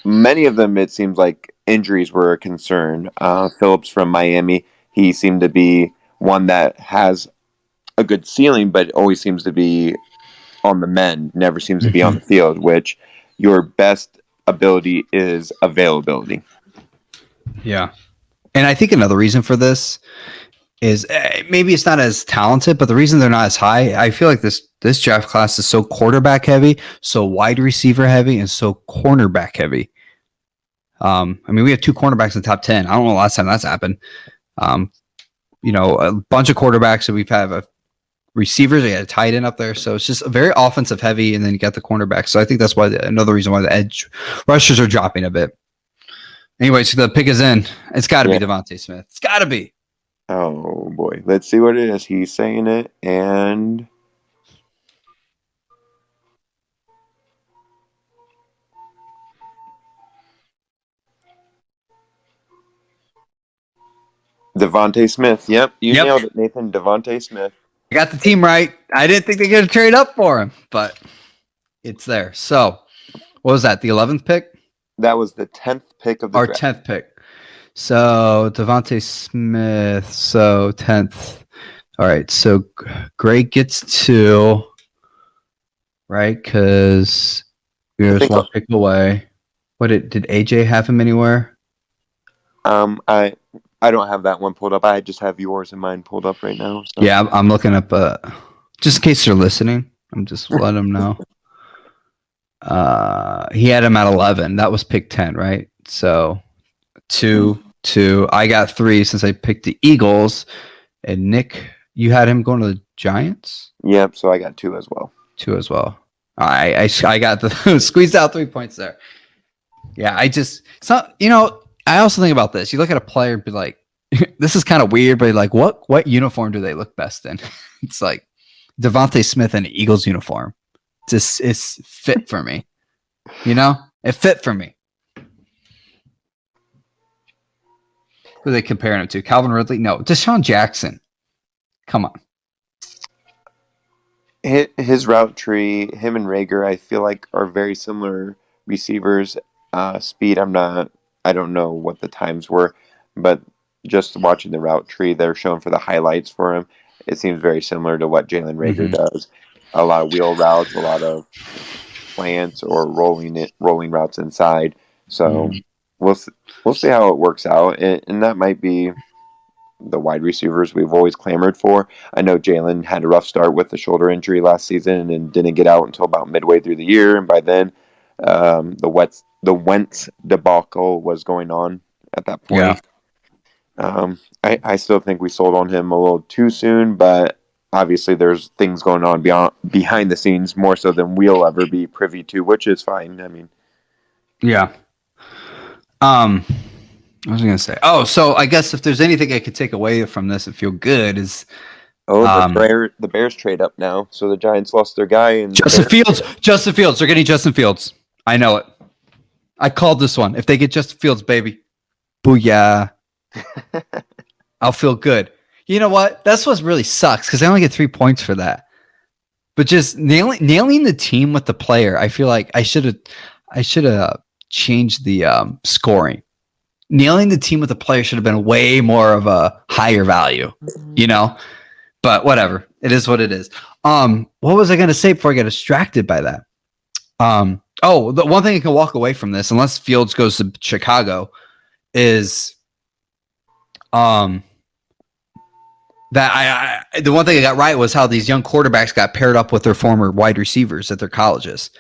Speaker 3: many of them, it seems like injuries were a concern. Phillips from Miami, he seemed to be one that has a good ceiling, but always seems to be on the mend, never seems to be on the field, which your best ability is availability.
Speaker 1: Yeah. And I think another reason for this is maybe it's not as talented, but the reason they're not as high, I feel like this draft class is so quarterback heavy, so wide receiver heavy, and so cornerback heavy. I mean, we have 2 cornerbacks in the top 10. I don't know the last time that's happened. A bunch of quarterbacks that we've had receivers. They got a tight end up there, so it's just a very offensive heavy. And then you got the cornerback. So I think that's why another reason why the edge rushers are dropping a bit. Anyway, so the pick is in. It's got to be Devontae Smith. It's got to be.
Speaker 3: Oh boy, let's see what it is. He's saying it, and Devontae Smith. Yep, you nailed it, Nathan. Devontae Smith.
Speaker 1: I got the team right. I didn't think they could trade up for him, but it's there. So, what was that? The 11th pick?
Speaker 3: That was the 10th pick of the draft.
Speaker 1: 10th pick. So Devontae Smith. So 10th. All right. So Greg gets 2, right? Because we just one pick away. What did AJ have him anywhere?
Speaker 3: I don't have that one pulled up. I just have yours and mine pulled up right now. So.
Speaker 1: Yeah, I'm looking up. Just in case you're listening, I'm just letting them know. He had him at 11. That was pick 10, right? So 2. I got 3 since I picked the Eagles. And Nick, you had him going to the Giants?
Speaker 3: Yep, so I got 2 as well.
Speaker 1: 2 as well. I got the squeezed out 3 points there. Yeah, I also think about this. You look at a player and be like, this is kind of weird, but like, what uniform do they look best in? It's like Devontae Smith in an Eagles uniform. It's fit for me. It fit for me. Who are they comparing him to? Calvin Ridley? No, Deshaun Jackson. Come on.
Speaker 3: His route tree, him and Rager, I feel like are very similar receivers. Speed, I don't know what the times were, but just watching the route tree they're showing for the highlights for him, it seems very similar to what Jalen Rager does. A lot of wheel routes, a lot of slants or rolling routes inside. So we'll see how it works out, and that might be the wide receivers we've always clamored for. I know Jalen had a rough start with the shoulder injury last season and didn't get out until about midway through the year, and by then the Wentz debacle was going on at that point. Yeah. I still think we sold on him a little too soon, but obviously there's things going on behind the scenes more so than we'll ever be privy to, which is fine. I mean,
Speaker 1: yeah. I was going to say, so I guess if there's anything I could take away from this and feel good is...
Speaker 3: the Bears trade up now, so the Giants lost their guy. And
Speaker 1: Justin Fields. They're getting Justin Fields. I know it. I called this one. If they get Justin Fields, baby, booyah. I'll feel good. You know what? That's what really sucks because I only get 3 points for that. But just nailing the team with the player, I feel like I should have changed the scoring. Nailing the team with the player should have been way more of a higher value, But whatever. It is what it is. What was I going to say before I got distracted by that? The one thing I can walk away from this, unless Fields goes to Chicago, is that the one thing I got right was how these young quarterbacks got paired up with their former wide receivers at their colleges.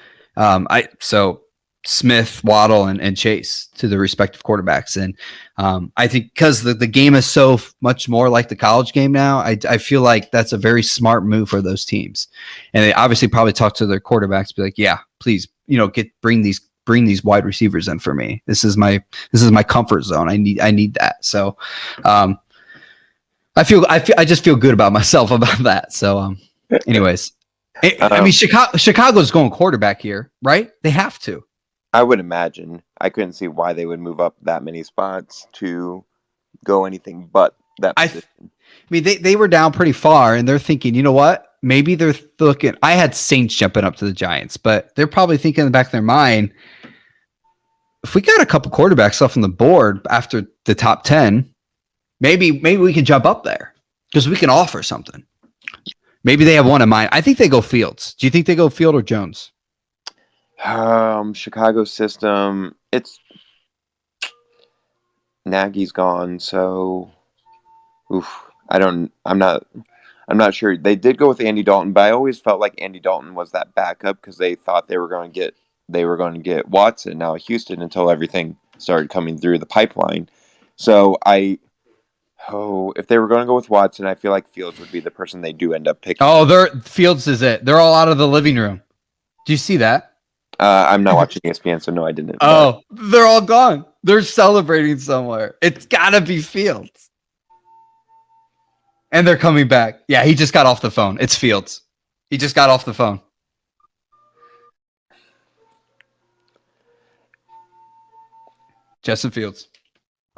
Speaker 1: So Smith, Waddle, and Chase to the respective quarterbacks. And I think because the game is so much more like the college game now, I feel like that's a very smart move for those teams. And they obviously probably talk to their quarterbacks, be like, yeah, please, bring these wide receivers in for me. This is my comfort zone. I need that. So I just feel good about myself about that. So anyways, I mean, Chicago's going quarterback here, right? They have to.
Speaker 3: I would imagine. I couldn't see why they would move up that many spots to go anything but that position.
Speaker 1: I mean, they were down pretty far, and they're thinking, you know what? Maybe they're looking. I had Saints jumping up to the Giants, but they're probably thinking in the back of their mind, if we got a couple quarterbacks off on the board after the top 10, maybe we can jump up there because we can offer something. Maybe they have one in mind. I think they go Fields. Do you think they go Field or Jones?
Speaker 3: Chicago system. It's Nagy's gone, so I'm not sure. They did go with Andy Dalton, but I always felt like Andy Dalton was that backup because they thought they were going to get Watson now Houston until everything started coming through the pipeline. So Oh, if they were going to go with Watson, I feel like Fields would be the person they do end up picking.
Speaker 1: Oh, Fields is it. They're all out of the living room. Do you see that?
Speaker 3: I'm not watching ESPN, so no, I didn't.
Speaker 1: Oh, they're all gone. They're celebrating somewhere. It's gotta be Fields. And they're coming back. Yeah, he just got off the phone. It's Fields. He just got off the phone. Justin Fields.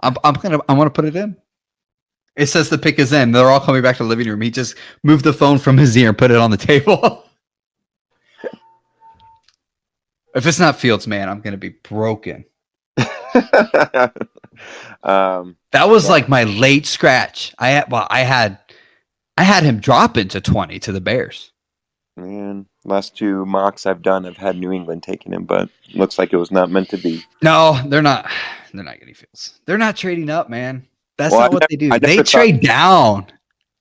Speaker 1: I'm gonna put it in. It says the pick is in. They're all coming back to the living room. He just moved the phone from his ear and put it on the table. If it's not Fields, man, I'm gonna be broken. That was like my late scratch. I had him drop into 20 to the Bears.
Speaker 3: Man, last two mocks I've done, I've had New England taking him, but looks like it was not meant to be.
Speaker 1: No, they're not. They're not getting Fields. They're not trading up, man. That's not what they do. They trade down.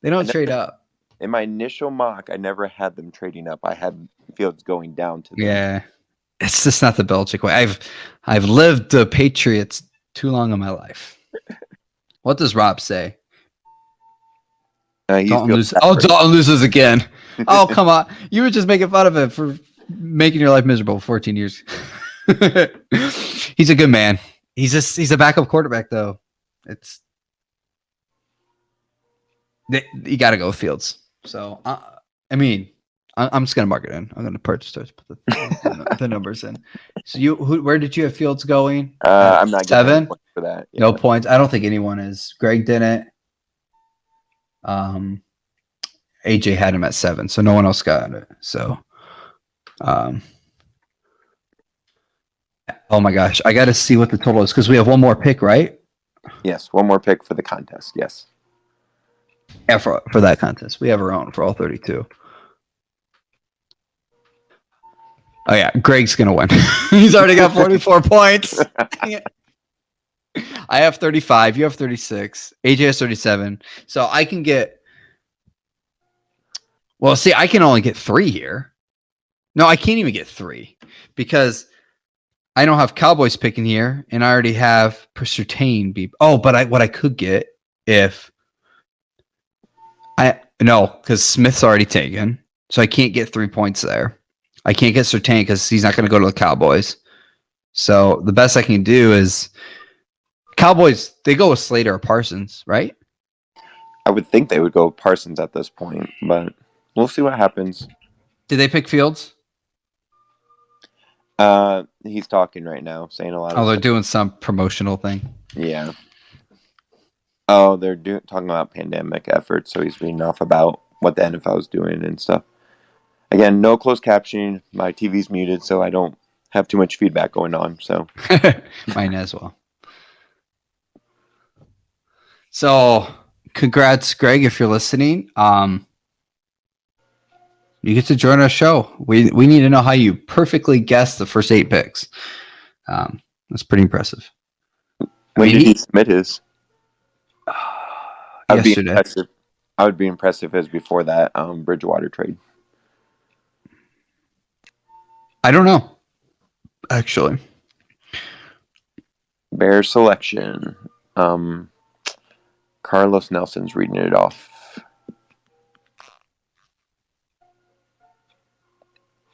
Speaker 1: They don't trade up.
Speaker 3: In my initial mock, I never had them trading up. I had Fields going down to them.
Speaker 1: Yeah. It's just not the Belichick way. I've lived the Patriots too long in my life. What does Rob say? Dalton loses again. Oh, come on. You were just making fun of him for making your life miserable for 14 years. He's a good man. He's a backup quarterback, though. You got to go with Fields. So, I mean, I'm just going to mark it in. I'm going to put the numbers in. So where did you have Fields going?
Speaker 3: I'm not
Speaker 1: 7
Speaker 3: for that. Yeah.
Speaker 1: No points. I don't think anyone is. Greg didn't. AJ had him at 7, so no one else got it. So, oh my gosh, I got to see what the total is because we have one more pick, right?
Speaker 3: Yes, one more pick for the contest. Yes.
Speaker 1: Yeah, for that contest, we have our own for all 32. Oh yeah, Greg's gonna win. He's already got 44 points. I have 35. You have 36. AJ has 37. So I can get. Well, see, I can only get 3 here. No, I can't even get 3 because I don't have Cowboys picking here, and I already have Surtain. But what I could get if because Smith's already taken, so I can't get 3 points there. I can't get Surtain because he's not going to go to the Cowboys. So the best I can do is Cowboys. They go with Slater or Parsons, right?
Speaker 3: I would think they would go with Parsons at this point, but we'll see what happens.
Speaker 1: Did they pick Fields?
Speaker 3: He's talking right now, saying a lot.
Speaker 1: They're doing some promotional thing.
Speaker 3: Yeah. Oh, they're talking about pandemic efforts, so he's reading off about what the NFL is doing and stuff. Again, no closed captioning. My TV's muted, so I don't have too much feedback going on. So
Speaker 1: mine as well. So, congrats, Greg, if you're listening. You get to join our show. We need to know how you perfectly guessed the first 8 picks. That's pretty impressive.
Speaker 3: When did he submit his?
Speaker 1: Yesterday.
Speaker 3: I would be impressive as before that Bridgewater trade.
Speaker 1: I don't know, actually.
Speaker 3: Bear selection. Carlos Nelson's reading it off.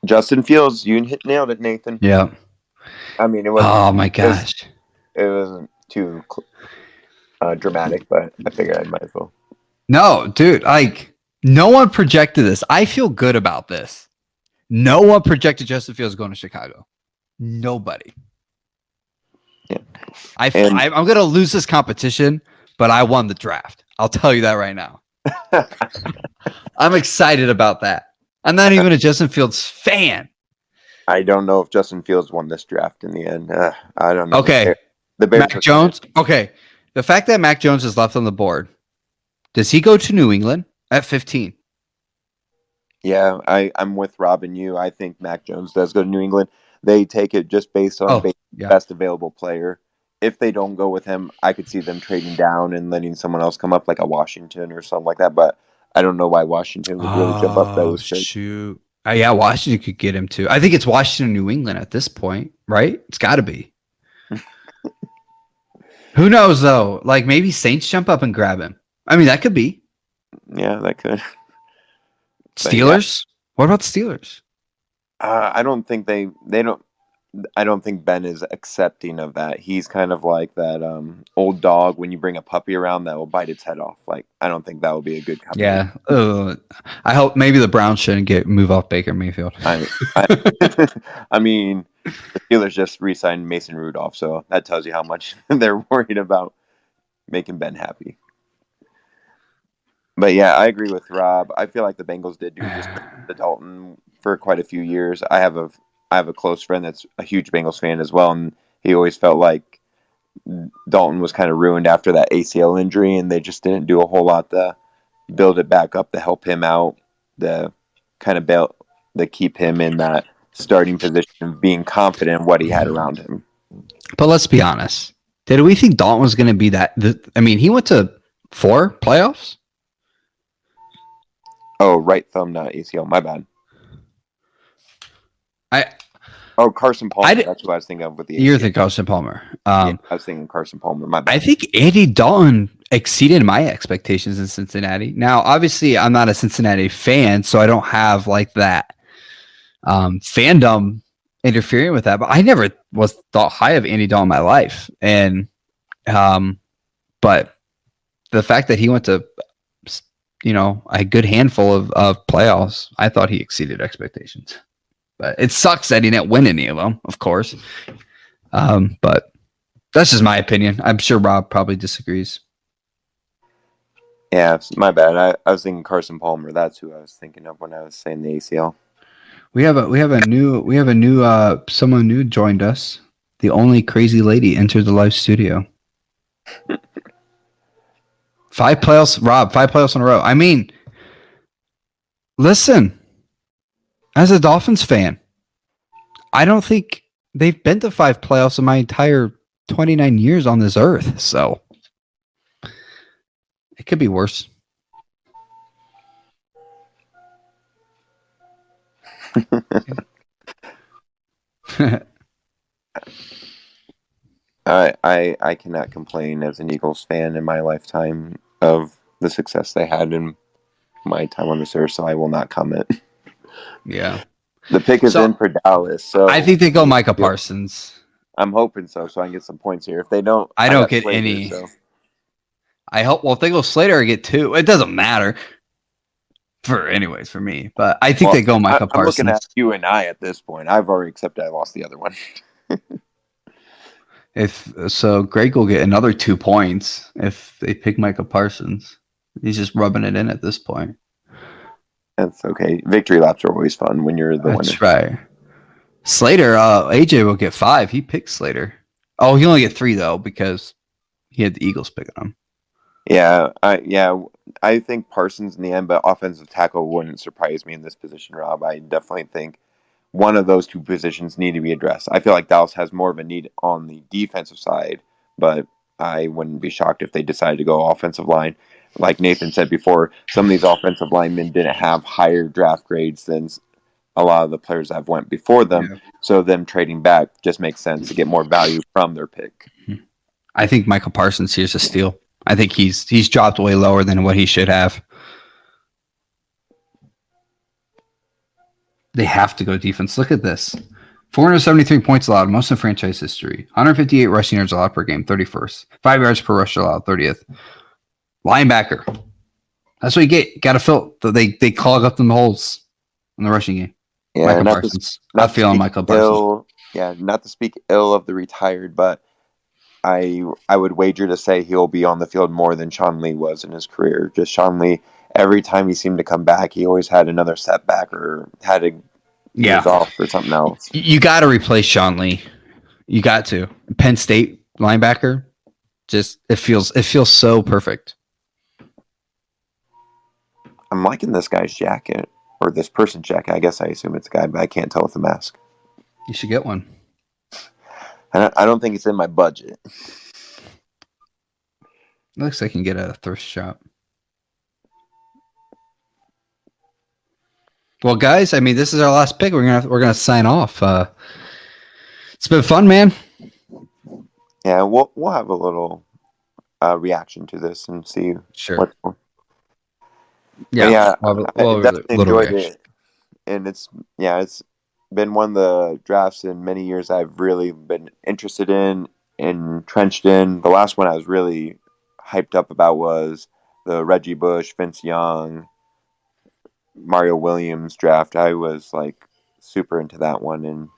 Speaker 3: Justin Fields, you nailed it, Nathan.
Speaker 1: Yeah.
Speaker 3: I mean, it wasn't.
Speaker 1: Oh my gosh.
Speaker 3: It wasn't too dramatic, but I figured I might as well.
Speaker 1: No, dude, no one projected this. I feel good about this. No one projected Justin Fields going to Chicago. Nobody.
Speaker 3: Yeah.
Speaker 1: I'm going to lose this competition, but I won the draft. I'll tell you that right now. I'm excited about that. I'm not even a Justin Fields fan.
Speaker 3: I don't know if Justin Fields won this draft in the end. I don't know.
Speaker 1: Okay.
Speaker 3: The Bears
Speaker 1: Mac Jones. Okay. The fact that Mac Jones is left on the board, does he go to New England at 15?
Speaker 3: Yeah, I'm with Rob and you. I think Mac Jones does go to New England. They take it just based on best available player. If they don't go with him, I could see them trading down and letting someone else come up, like a Washington or something like that. But I don't know why Washington would really jump up those.
Speaker 1: Shoot. Yeah, Washington could get him too. I think it's Washington, New England at this point, right? It's got to be. Who knows though? Like maybe Saints jump up and grab him. I mean, that could be
Speaker 3: Yeah, that could. But yeah,
Speaker 1: Steelers. What about the Steelers?
Speaker 3: I don't think they don't. I don't think Ben is accepting of that. He's kind of like that old dog when you bring a puppy around that will bite its head off. Like I don't think that will be a good combination.
Speaker 1: Yeah. I hope maybe the Browns shouldn't move off Baker Mayfield.
Speaker 3: I, I mean, the Steelers just re-signed Mason Rudolph, so that tells you how much they're worried about making Ben happy. But yeah, I agree with Rob. I feel like the Bengals did do this to Dalton for quite a few years. I have a close friend that's a huge Bengals fan as well, and he always felt like Dalton was kind of ruined after that ACL injury, and they just didn't do a whole lot to build it back up to help him out, the kind of build to keep him in that starting position, being confident in what he had around him.
Speaker 1: But let's be honest. Did we think Dalton was going to be that? I mean, he went to 4 playoffs.
Speaker 3: Oh, right thumb, not ACL. My bad. Carson Palmer. That's what I was thinking of with the ACL.
Speaker 1: You're thinking Carson Palmer.
Speaker 3: I was thinking Carson Palmer. My bad.
Speaker 1: I think Andy Dalton exceeded my expectations in Cincinnati. Now, obviously, I'm not a Cincinnati fan, so I don't have like that fandom interfering with that. But I never was thought high of Andy Dalton in my life, and but the fact that he went to a good handful of playoffs, I thought he exceeded expectations. But it sucks that he didn't win any of them, of course. But that's just my opinion. I'm sure Rob probably disagrees.
Speaker 3: Yeah, my bad. I was thinking Carson Palmer. That's who I was thinking of when I was saying the ACL.
Speaker 1: We have a new someone new joined us. The only crazy lady entered the live studio. 5 playoffs, Rob. 5 playoffs in a row. I mean, listen. As a Dolphins fan, I don't think they've been to 5 playoffs in my entire 29 years on this earth. So it could be worse.
Speaker 3: I cannot complain as an Eagles fan in my lifetime of the success they had in my time on this earth, so I will not comment.
Speaker 1: Yeah.
Speaker 3: The pick is in for Dallas, so
Speaker 1: I think they go Micah Parsons.
Speaker 3: I'm hoping so I can get some points here. If they don't,
Speaker 1: I don't get
Speaker 3: Slater,
Speaker 1: any.
Speaker 3: So.
Speaker 1: I hope. Well, if they go Slater, I get 2. It doesn't matter for me. But I think they go Micah Parsons.
Speaker 3: I'm looking at you and I at this point. I've already accepted I lost the other one.
Speaker 1: If so, Greg will get another 2 points if they pick Micah Parsons. He's just rubbing it in at this point.
Speaker 3: That's okay. Victory laps are always fun when you're the winner.
Speaker 1: That's right. Slater, AJ will get 5. He picked Slater. Oh, he only get 3 though because he had the Eagles picking him.
Speaker 3: Yeah, I think Parsons in the end, but offensive tackle wouldn't surprise me in this position, Rob. I definitely think one of those 2 positions need to be addressed. I feel like Dallas has more of a need on the defensive side, but I wouldn't be shocked if they decided to go offensive line. Like Nathan said before, some of these offensive linemen didn't have higher draft grades than a lot of the players that have went before them. Yeah. So them trading back just makes sense to get more value from their pick.
Speaker 1: I think Michael Parsons here's a steal. I think he's dropped way lower than what he should have. They have to go defense. Look at this. 473 points allowed, most in franchise history. 158 rushing yards allowed per game, 31st. 5 yards per rush allowed, 30th. Linebacker. That's what you get. Got to fill. They clog up them holes in the rushing game.
Speaker 3: Yeah,
Speaker 1: Michael Parsons. Not feeling Michael Parsons.
Speaker 3: Yeah, not to speak ill of the retired, but I would wager to say he'll be on the field more than Sean Lee was in his career. Just Sean Lee, every time he seemed to come back, he always had another setback or had to use off or something else.
Speaker 1: You got to replace Sean Lee. You got to. Penn State linebacker. Just it feels so perfect.
Speaker 3: I'm liking this guy's jacket, or this person's jacket. I guess I assume it's a guy, but I can't tell with the mask.
Speaker 1: You should get one.
Speaker 3: I don't think it's in my budget.
Speaker 1: Looks like I can get a thrift shop. Well, guys, I mean, this is our last pick. We're gonna sign off. It's been fun, man.
Speaker 3: Yeah, we'll have a little reaction to this and see
Speaker 1: Sure.
Speaker 3: what's going. But
Speaker 1: Yeah.
Speaker 3: yeah, I
Speaker 1: Well,
Speaker 3: definitely
Speaker 1: little
Speaker 3: enjoyed
Speaker 1: reaction.
Speaker 3: it, and it's been one of the drafts in many years I've really been interested in and entrenched in. The last one I was really hyped up about was the Reggie Bush, Vince Young, Mario Williams draft. I was like super into that one, and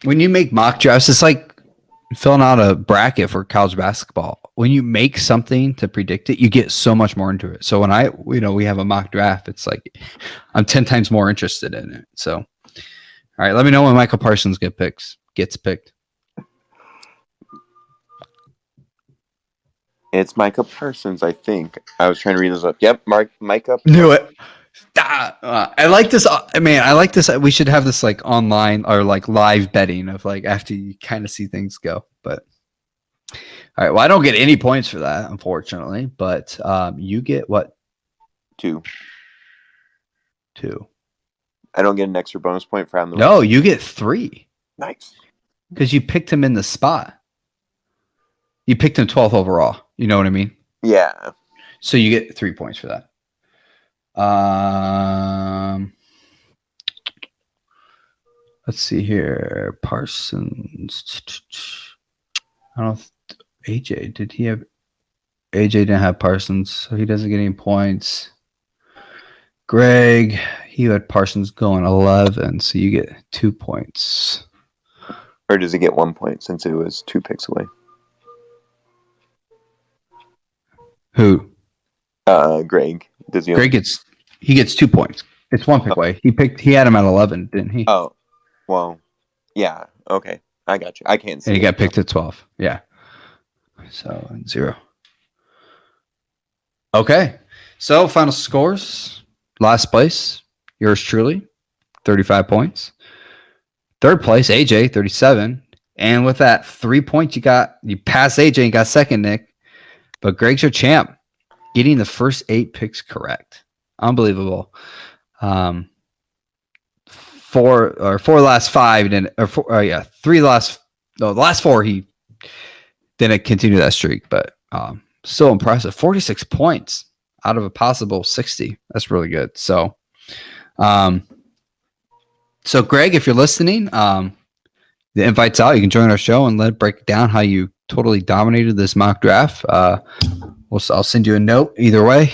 Speaker 1: When you make mock drafts, it's like filling out a bracket for college basketball. When you make something to predict it, you get so much more into it. So when we have a mock draft, it's like I'm 10 times more interested in it. So, all right, let me know when Michael Parsons gets picked.
Speaker 3: it's Micah Parsons. I think I was trying to read this up. Yep, Micah.
Speaker 1: Knew it. I like this. Man, I like this. We should have this like online or like live betting of like after you kind of see things go. But all right, well, I don't get any points for that, unfortunately. But you get what?
Speaker 3: 2.
Speaker 1: 2.
Speaker 3: I don't get an extra bonus point for having the
Speaker 1: No,
Speaker 3: right.
Speaker 1: you get 3
Speaker 3: Nice.
Speaker 1: because you picked him in the spot. You picked him 12th overall. You know what I mean?
Speaker 3: Yeah.
Speaker 1: So you get 3 points for that. Let's see here. Parsons. I don't. AJ, did he have? AJ didn't have Parsons, so he doesn't get any points. Greg, he had Parsons going 11, so you get 2 points.
Speaker 3: Or does he get 1 point since it was 2 picks away?
Speaker 1: Who?
Speaker 3: Greg. Does he?
Speaker 1: Greg gets 2 points. It's 1 pick away. He had him at 11, didn't he?
Speaker 3: Oh, well, yeah. Okay, I got you. I can't see.
Speaker 1: And he got picked at 12. Yeah. So 0. Okay. So final scores. Last place, yours truly, 35 points. Third place, AJ, 37. And with that 3 points you passed AJ and got second, Nick. But Greg's your champ, getting the first 8 picks correct. Unbelievable. 4 last 5, and then the last 4 he didn't continue that streak, but still impressive. 46 points out of a possible 60. That's really good. So Greg, if you're listening, the invite's out. You can join our show and break down how you totally dominated this mock draft. I'll send you a note either way,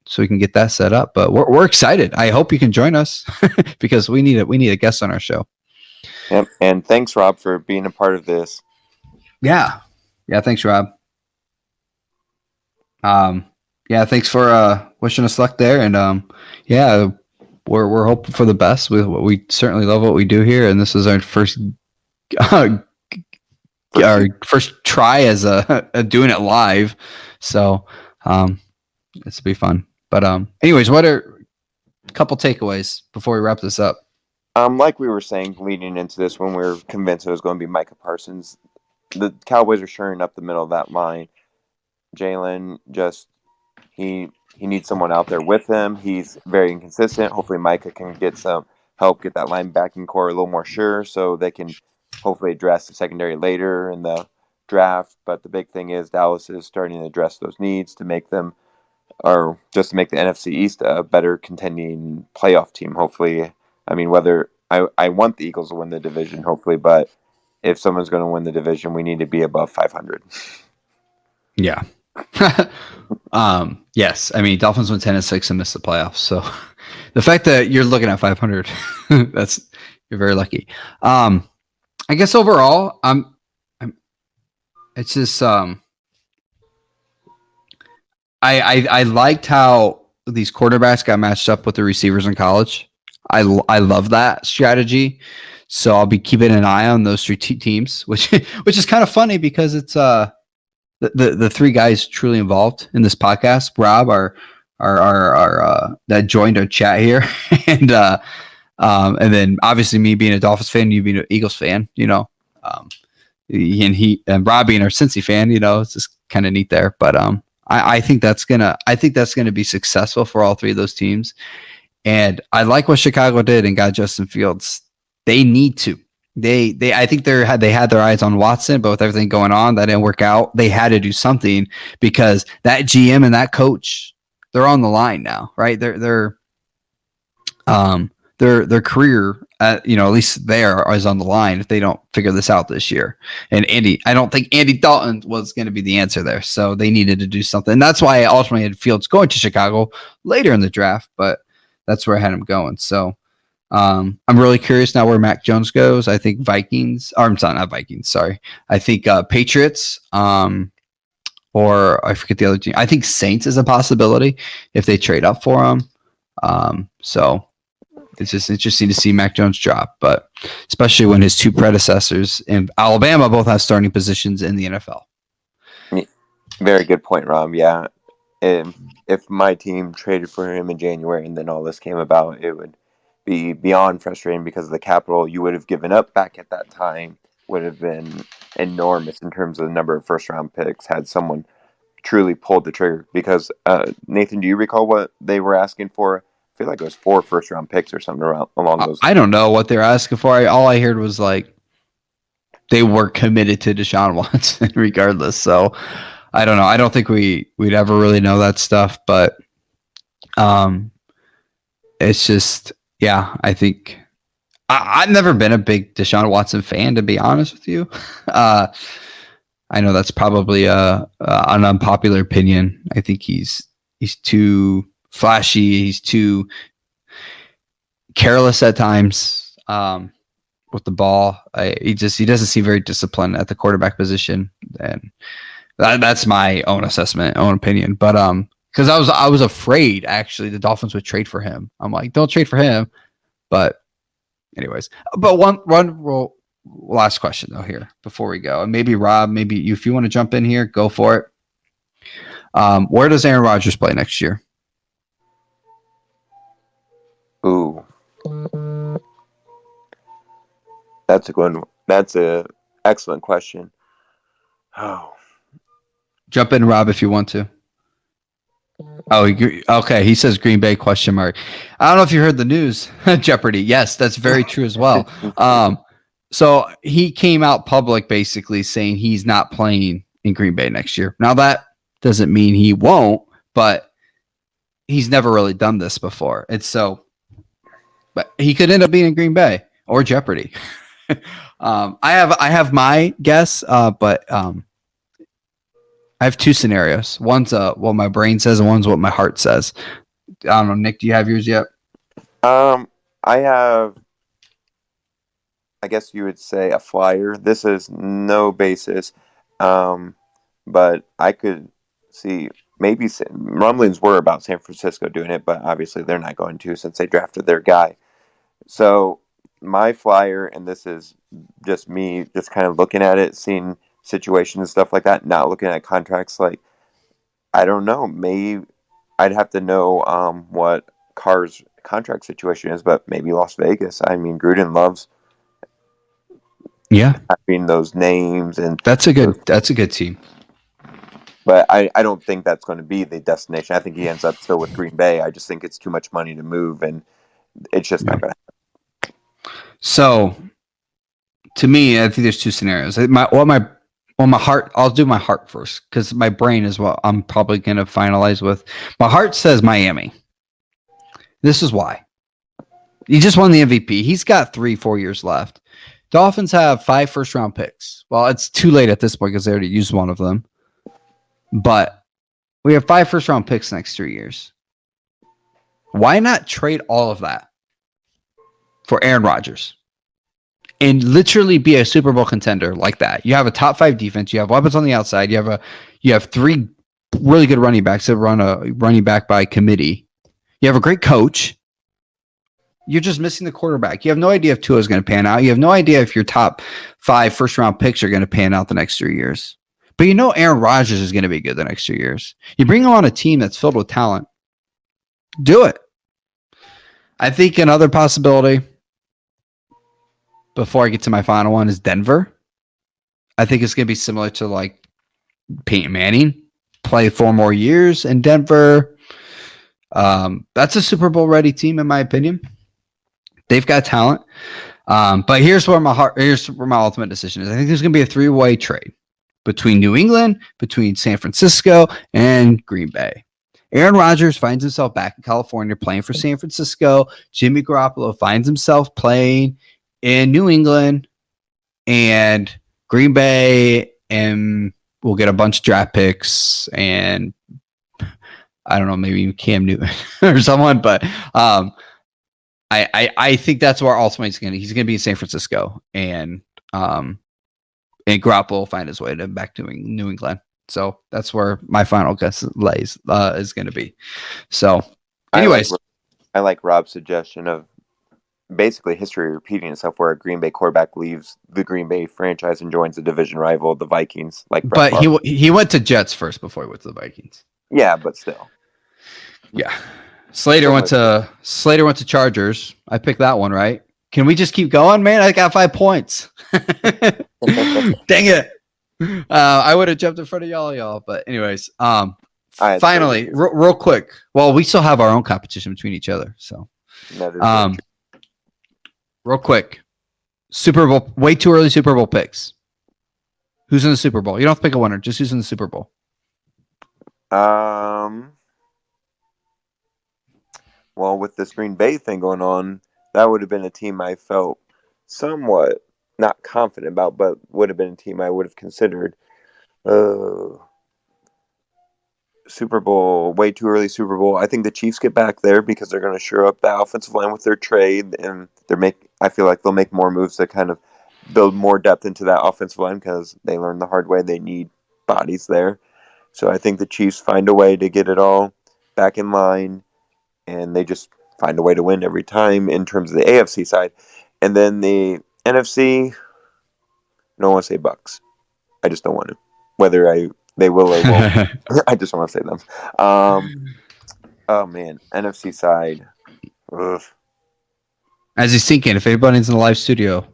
Speaker 1: so we can get that set up. But we're excited. I hope you can join us because we need a guest on our show.
Speaker 3: Yep. And thanks, Rob, for being a part of this.
Speaker 1: Yeah. Thanks, Rob. Thanks for wishing us luck there, and we're hoping for the best. We certainly love what we do here, and this is our first try as a doing it live. So this will be fun. But anyways, what are a couple takeaways before we wrap this up?
Speaker 3: Like we were saying leading into this, when we were convinced it was going to be Micah Parsons, the Cowboys are shoring up the middle of that line. Jalen he needs someone out there with him. He's very inconsistent. Hopefully Micah can get some help, get that linebacking core a little more sure, so they can hopefully address the secondary later in the draft. But the big thing is Dallas is starting to address those needs to make them, or just to make the NFC East a better contending playoff team. Hopefully, I mean, whether I want the Eagles to win the division, hopefully, but if someone's going to win the division, we need to be above 500.
Speaker 1: Yeah. Yes. I mean, Dolphins went 10-6 and missed the playoffs. So the fact that you're looking at 500, you're very lucky. I guess overall, it's just, I liked how these quarterbacks got matched up with the receivers in college. I love that strategy. So I'll be keeping an eye on those 3 teams, which is kind of funny because it's the 3 guys truly involved in this podcast. Rob, our that joined our chat here, and then obviously me being a Dolphins fan, you being an Eagles fan, and Rob being our Cincy fan, it's just kind of neat there. But I think that's gonna be successful for all 3 of those teams. And I like what Chicago did and got Justin Fields. They need to. I think they had their eyes on Watson, but with everything going on, that didn't work out. They had to do something because that GM and that coach, they're on the line now, right? Their career, at least there is on the line if they don't figure this out this year. And I don't think Andy Dalton was going to be the answer there, so they needed to do something. And that's why I ultimately had Fields going to Chicago later in the draft, but that's where I had him going. So I'm really curious now where Mac Jones goes. I think Vikings, or I'm sorry, not Vikings. Sorry, I think Patriots, or I forget the other team. I think Saints is a possibility if they trade up for him. So it's just interesting to see Mac Jones drop, but especially when his two predecessors in Alabama both have starting positions in the NFL.
Speaker 3: Very good point, Rob. Yeah, if my team traded for him in January and then all this came about, it would be beyond frustrating because the capital you would have given up back at that time would have been enormous in terms of the number of first-round picks had someone truly pulled the trigger. Because, Nathan, do you recall what they were asking for? I feel like it was 4 first-round picks or something along those lines.
Speaker 1: I don't know what they're asking for. All I heard was like they were committed to Deshaun Watson regardless. So I don't know. I don't think we'd ever really know that stuff, but it's just, yeah, I think I've never been a big Deshaun Watson fan, to be honest with you. I know that's probably an unpopular opinion. I think he's too flashy. He's too careless at times with the ball. He doesn't seem very disciplined at the quarterback position, and that's my own assessment, own opinion. But because I was afraid actually the Dolphins would trade for him. I'm like, don't trade for him. But anyways, but one last question though here before we go, and maybe Rob, maybe you, if you want to jump in here, go for it. Where does Aaron Rodgers play next year?
Speaker 3: Ooh, that's a good one. That's a excellent question. Oh,
Speaker 1: jump in, Rob, if you want to. Oh, okay. He says Green Bay ? I don't know if you heard the news. Jeopardy. Yes, that's very true as well. So he came out public basically saying he's not playing in Green Bay next year. Now that doesn't mean he won't, but he's never really done this before. And so, but he could end up being in Green Bay or Jeopardy. I have my guess, but I have 2 scenarios. One's what my brain says, and one's what my heart says. I don't know, Nick. Do you have yours yet?
Speaker 3: I have, I guess you would say, a flyer. This is no basis, but I could see maybe rumblings were about San Francisco doing it, but obviously they're not going to since they drafted their guy. So my flyer, and this is just me, just kind of looking at it, seeing situations and stuff like that, not looking at contracts. Like, I don't know, maybe I'd have to know what Carr's contract situation is, but maybe Las Vegas. I mean, Gruden loves having those names, and
Speaker 1: that's a good team.
Speaker 3: But I don't think that's going to be the destination. I think he ends up still with Green Bay. I just think it's too much money to move, and it's just not going to happen.
Speaker 1: So, to me, I think there's 2 scenarios. My heart, I'll do my heart first because my brain is what I'm probably going to finalize with. My heart says Miami. This is why. He just won the MVP. He's got 3-4 years left. Dolphins have 5 first-round picks. Well, it's too late at this point because they already used one of them. But we have 5 first-round picks next 3 years. Why not trade all of that for Aaron Rodgers? And literally be a Super Bowl contender like that. You have a top 5 defense. You have weapons on the outside. You have 3 really good running backs that run a running back by committee. You have a great coach. You're just missing the quarterback. You have no idea if Tua is going to pan out. You have no idea if your top 5 first-round picks are going to pan out the next 3 years. But you know Aaron Rodgers is going to be good the next 2 years. You bring him on a team that's filled with talent. Do it. I think another possibility, before I get to my final one, is Denver. I think it's going to be similar to like Peyton Manning. Play 4 more years in Denver. That's a Super Bowl ready team, in my opinion. They've got talent. But here's where my ultimate decision is. I think there's going to be a 3-way trade between New England, between San Francisco, and Green Bay. Aaron Rodgers finds himself back in California playing for San Francisco. Jimmy Garoppolo finds himself playing in New England, and Green Bay, and we'll get a bunch of draft picks, and I don't know, maybe Cam Newton or someone, but I think that's where ultimately he's going to be in San Francisco, and Garoppolo will find his way back to New England. So that's where my final guess is going to be. So, anyways,
Speaker 3: I like Rob's suggestion of basically history repeating itself, where a Green Bay quarterback leaves the Green Bay franchise and joins the division rival, the Vikings.
Speaker 1: But he went to Jets first before he went to the Vikings.
Speaker 3: Yeah, but still.
Speaker 1: Yeah. Slater went to Chargers. I picked that one, right? Can we just keep going, man? I got 5 points. Dang it. I would have jumped in front of y'all. But anyways, finally, real quick. Well, we still have our own competition between each other. So, real quick. Super Bowl, way too early Super Bowl picks. Who's in the Super Bowl? You don't have to pick a winner. Just who's in the Super Bowl.
Speaker 3: Well, with this Green Bay thing going on, that would have been a team I felt somewhat not confident about, but would have been a team I would have considered. Super Bowl, way too early Super Bowl. I think the Chiefs get back there because they're going to shore up the offensive line with their trade, and I feel like they'll make more moves to kind of build more depth into that offensive line because they learned the hard way they need bodies there. So I think the Chiefs find a way to get it all back in line, and they just find a way to win every time in terms of the AFC side. And then the NFC, I don't want to say Bucks. I just don't want to. Whether they will or won't. I just want to say them. Oh, man. NFC side. Ugh.
Speaker 1: As he's thinking, if anybody's in the live studio,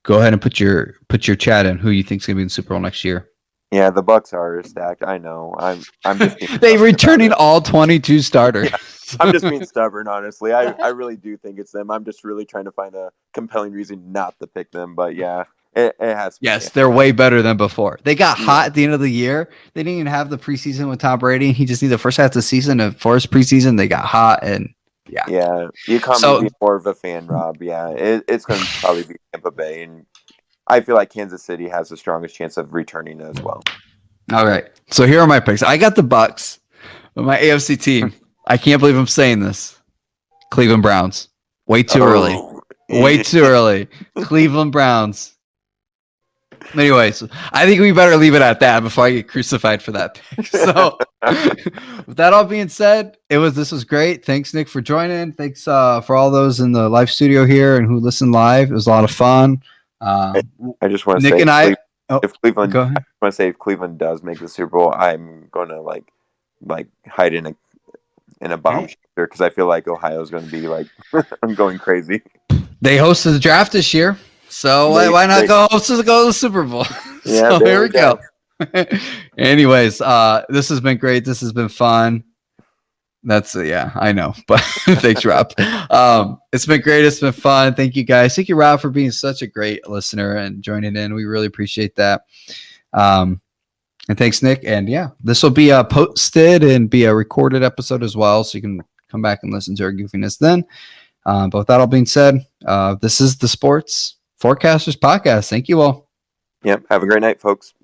Speaker 1: go ahead and put your chat in who you think's going to be in the Super Bowl next year.
Speaker 3: Yeah, the Bucks are stacked. I know. I'm just
Speaker 1: they returning all 22 starters.
Speaker 3: Yeah, I'm just being stubborn, honestly. I really do think it's them. I'm just really trying to find a compelling reason not to pick them. But yeah, it has to be.
Speaker 1: Yes, they're way better than before. They got hot at the end of the year. They didn't even have the preseason with Tom Brady. He just needed the first half of the season. And for his preseason, they got hot, and yeah.
Speaker 3: Yeah, you can't be more of a fan, Rob. Yeah, it's going to probably be Tampa Bay, and I feel like Kansas City has the strongest chance of returning as well.
Speaker 1: All right. So here are my picks. I got the Bucks. But my AFC team, I can't believe I'm saying this. Cleveland Browns. Way too early. Way too early. Cleveland Browns. Anyways, I think we better leave it at that before I get crucified for that pick. So with that all being said, this was great. Thanks, Nick, for joining. Thanks for all those in the live studio here and who listened live. It was a lot of fun.
Speaker 3: I just want to say,
Speaker 1: Nick and I.
Speaker 3: If Cleveland, I want to say if Cleveland does make the Super Bowl, I'm gonna like hide in a bomb shelter because I feel like Ohio's going to be like I'm going crazy.
Speaker 1: They hosted the draft this year, so why not go to the Super Bowl?
Speaker 3: Yeah,
Speaker 1: so here we go. Anyways, this has been great. This has been fun. That's I know, but thanks, Rob. It's been great. It's been fun. Thank you guys. Thank you, Rob, for being such a great listener and joining in. We really appreciate that. And thanks, Nick. And this will be posted and be a recorded episode as well, so you can come back and listen to our goofiness then. But with that all being said, this is the Sports Forecasters Podcast. Thank you all.
Speaker 3: Yep. Have a great night, folks.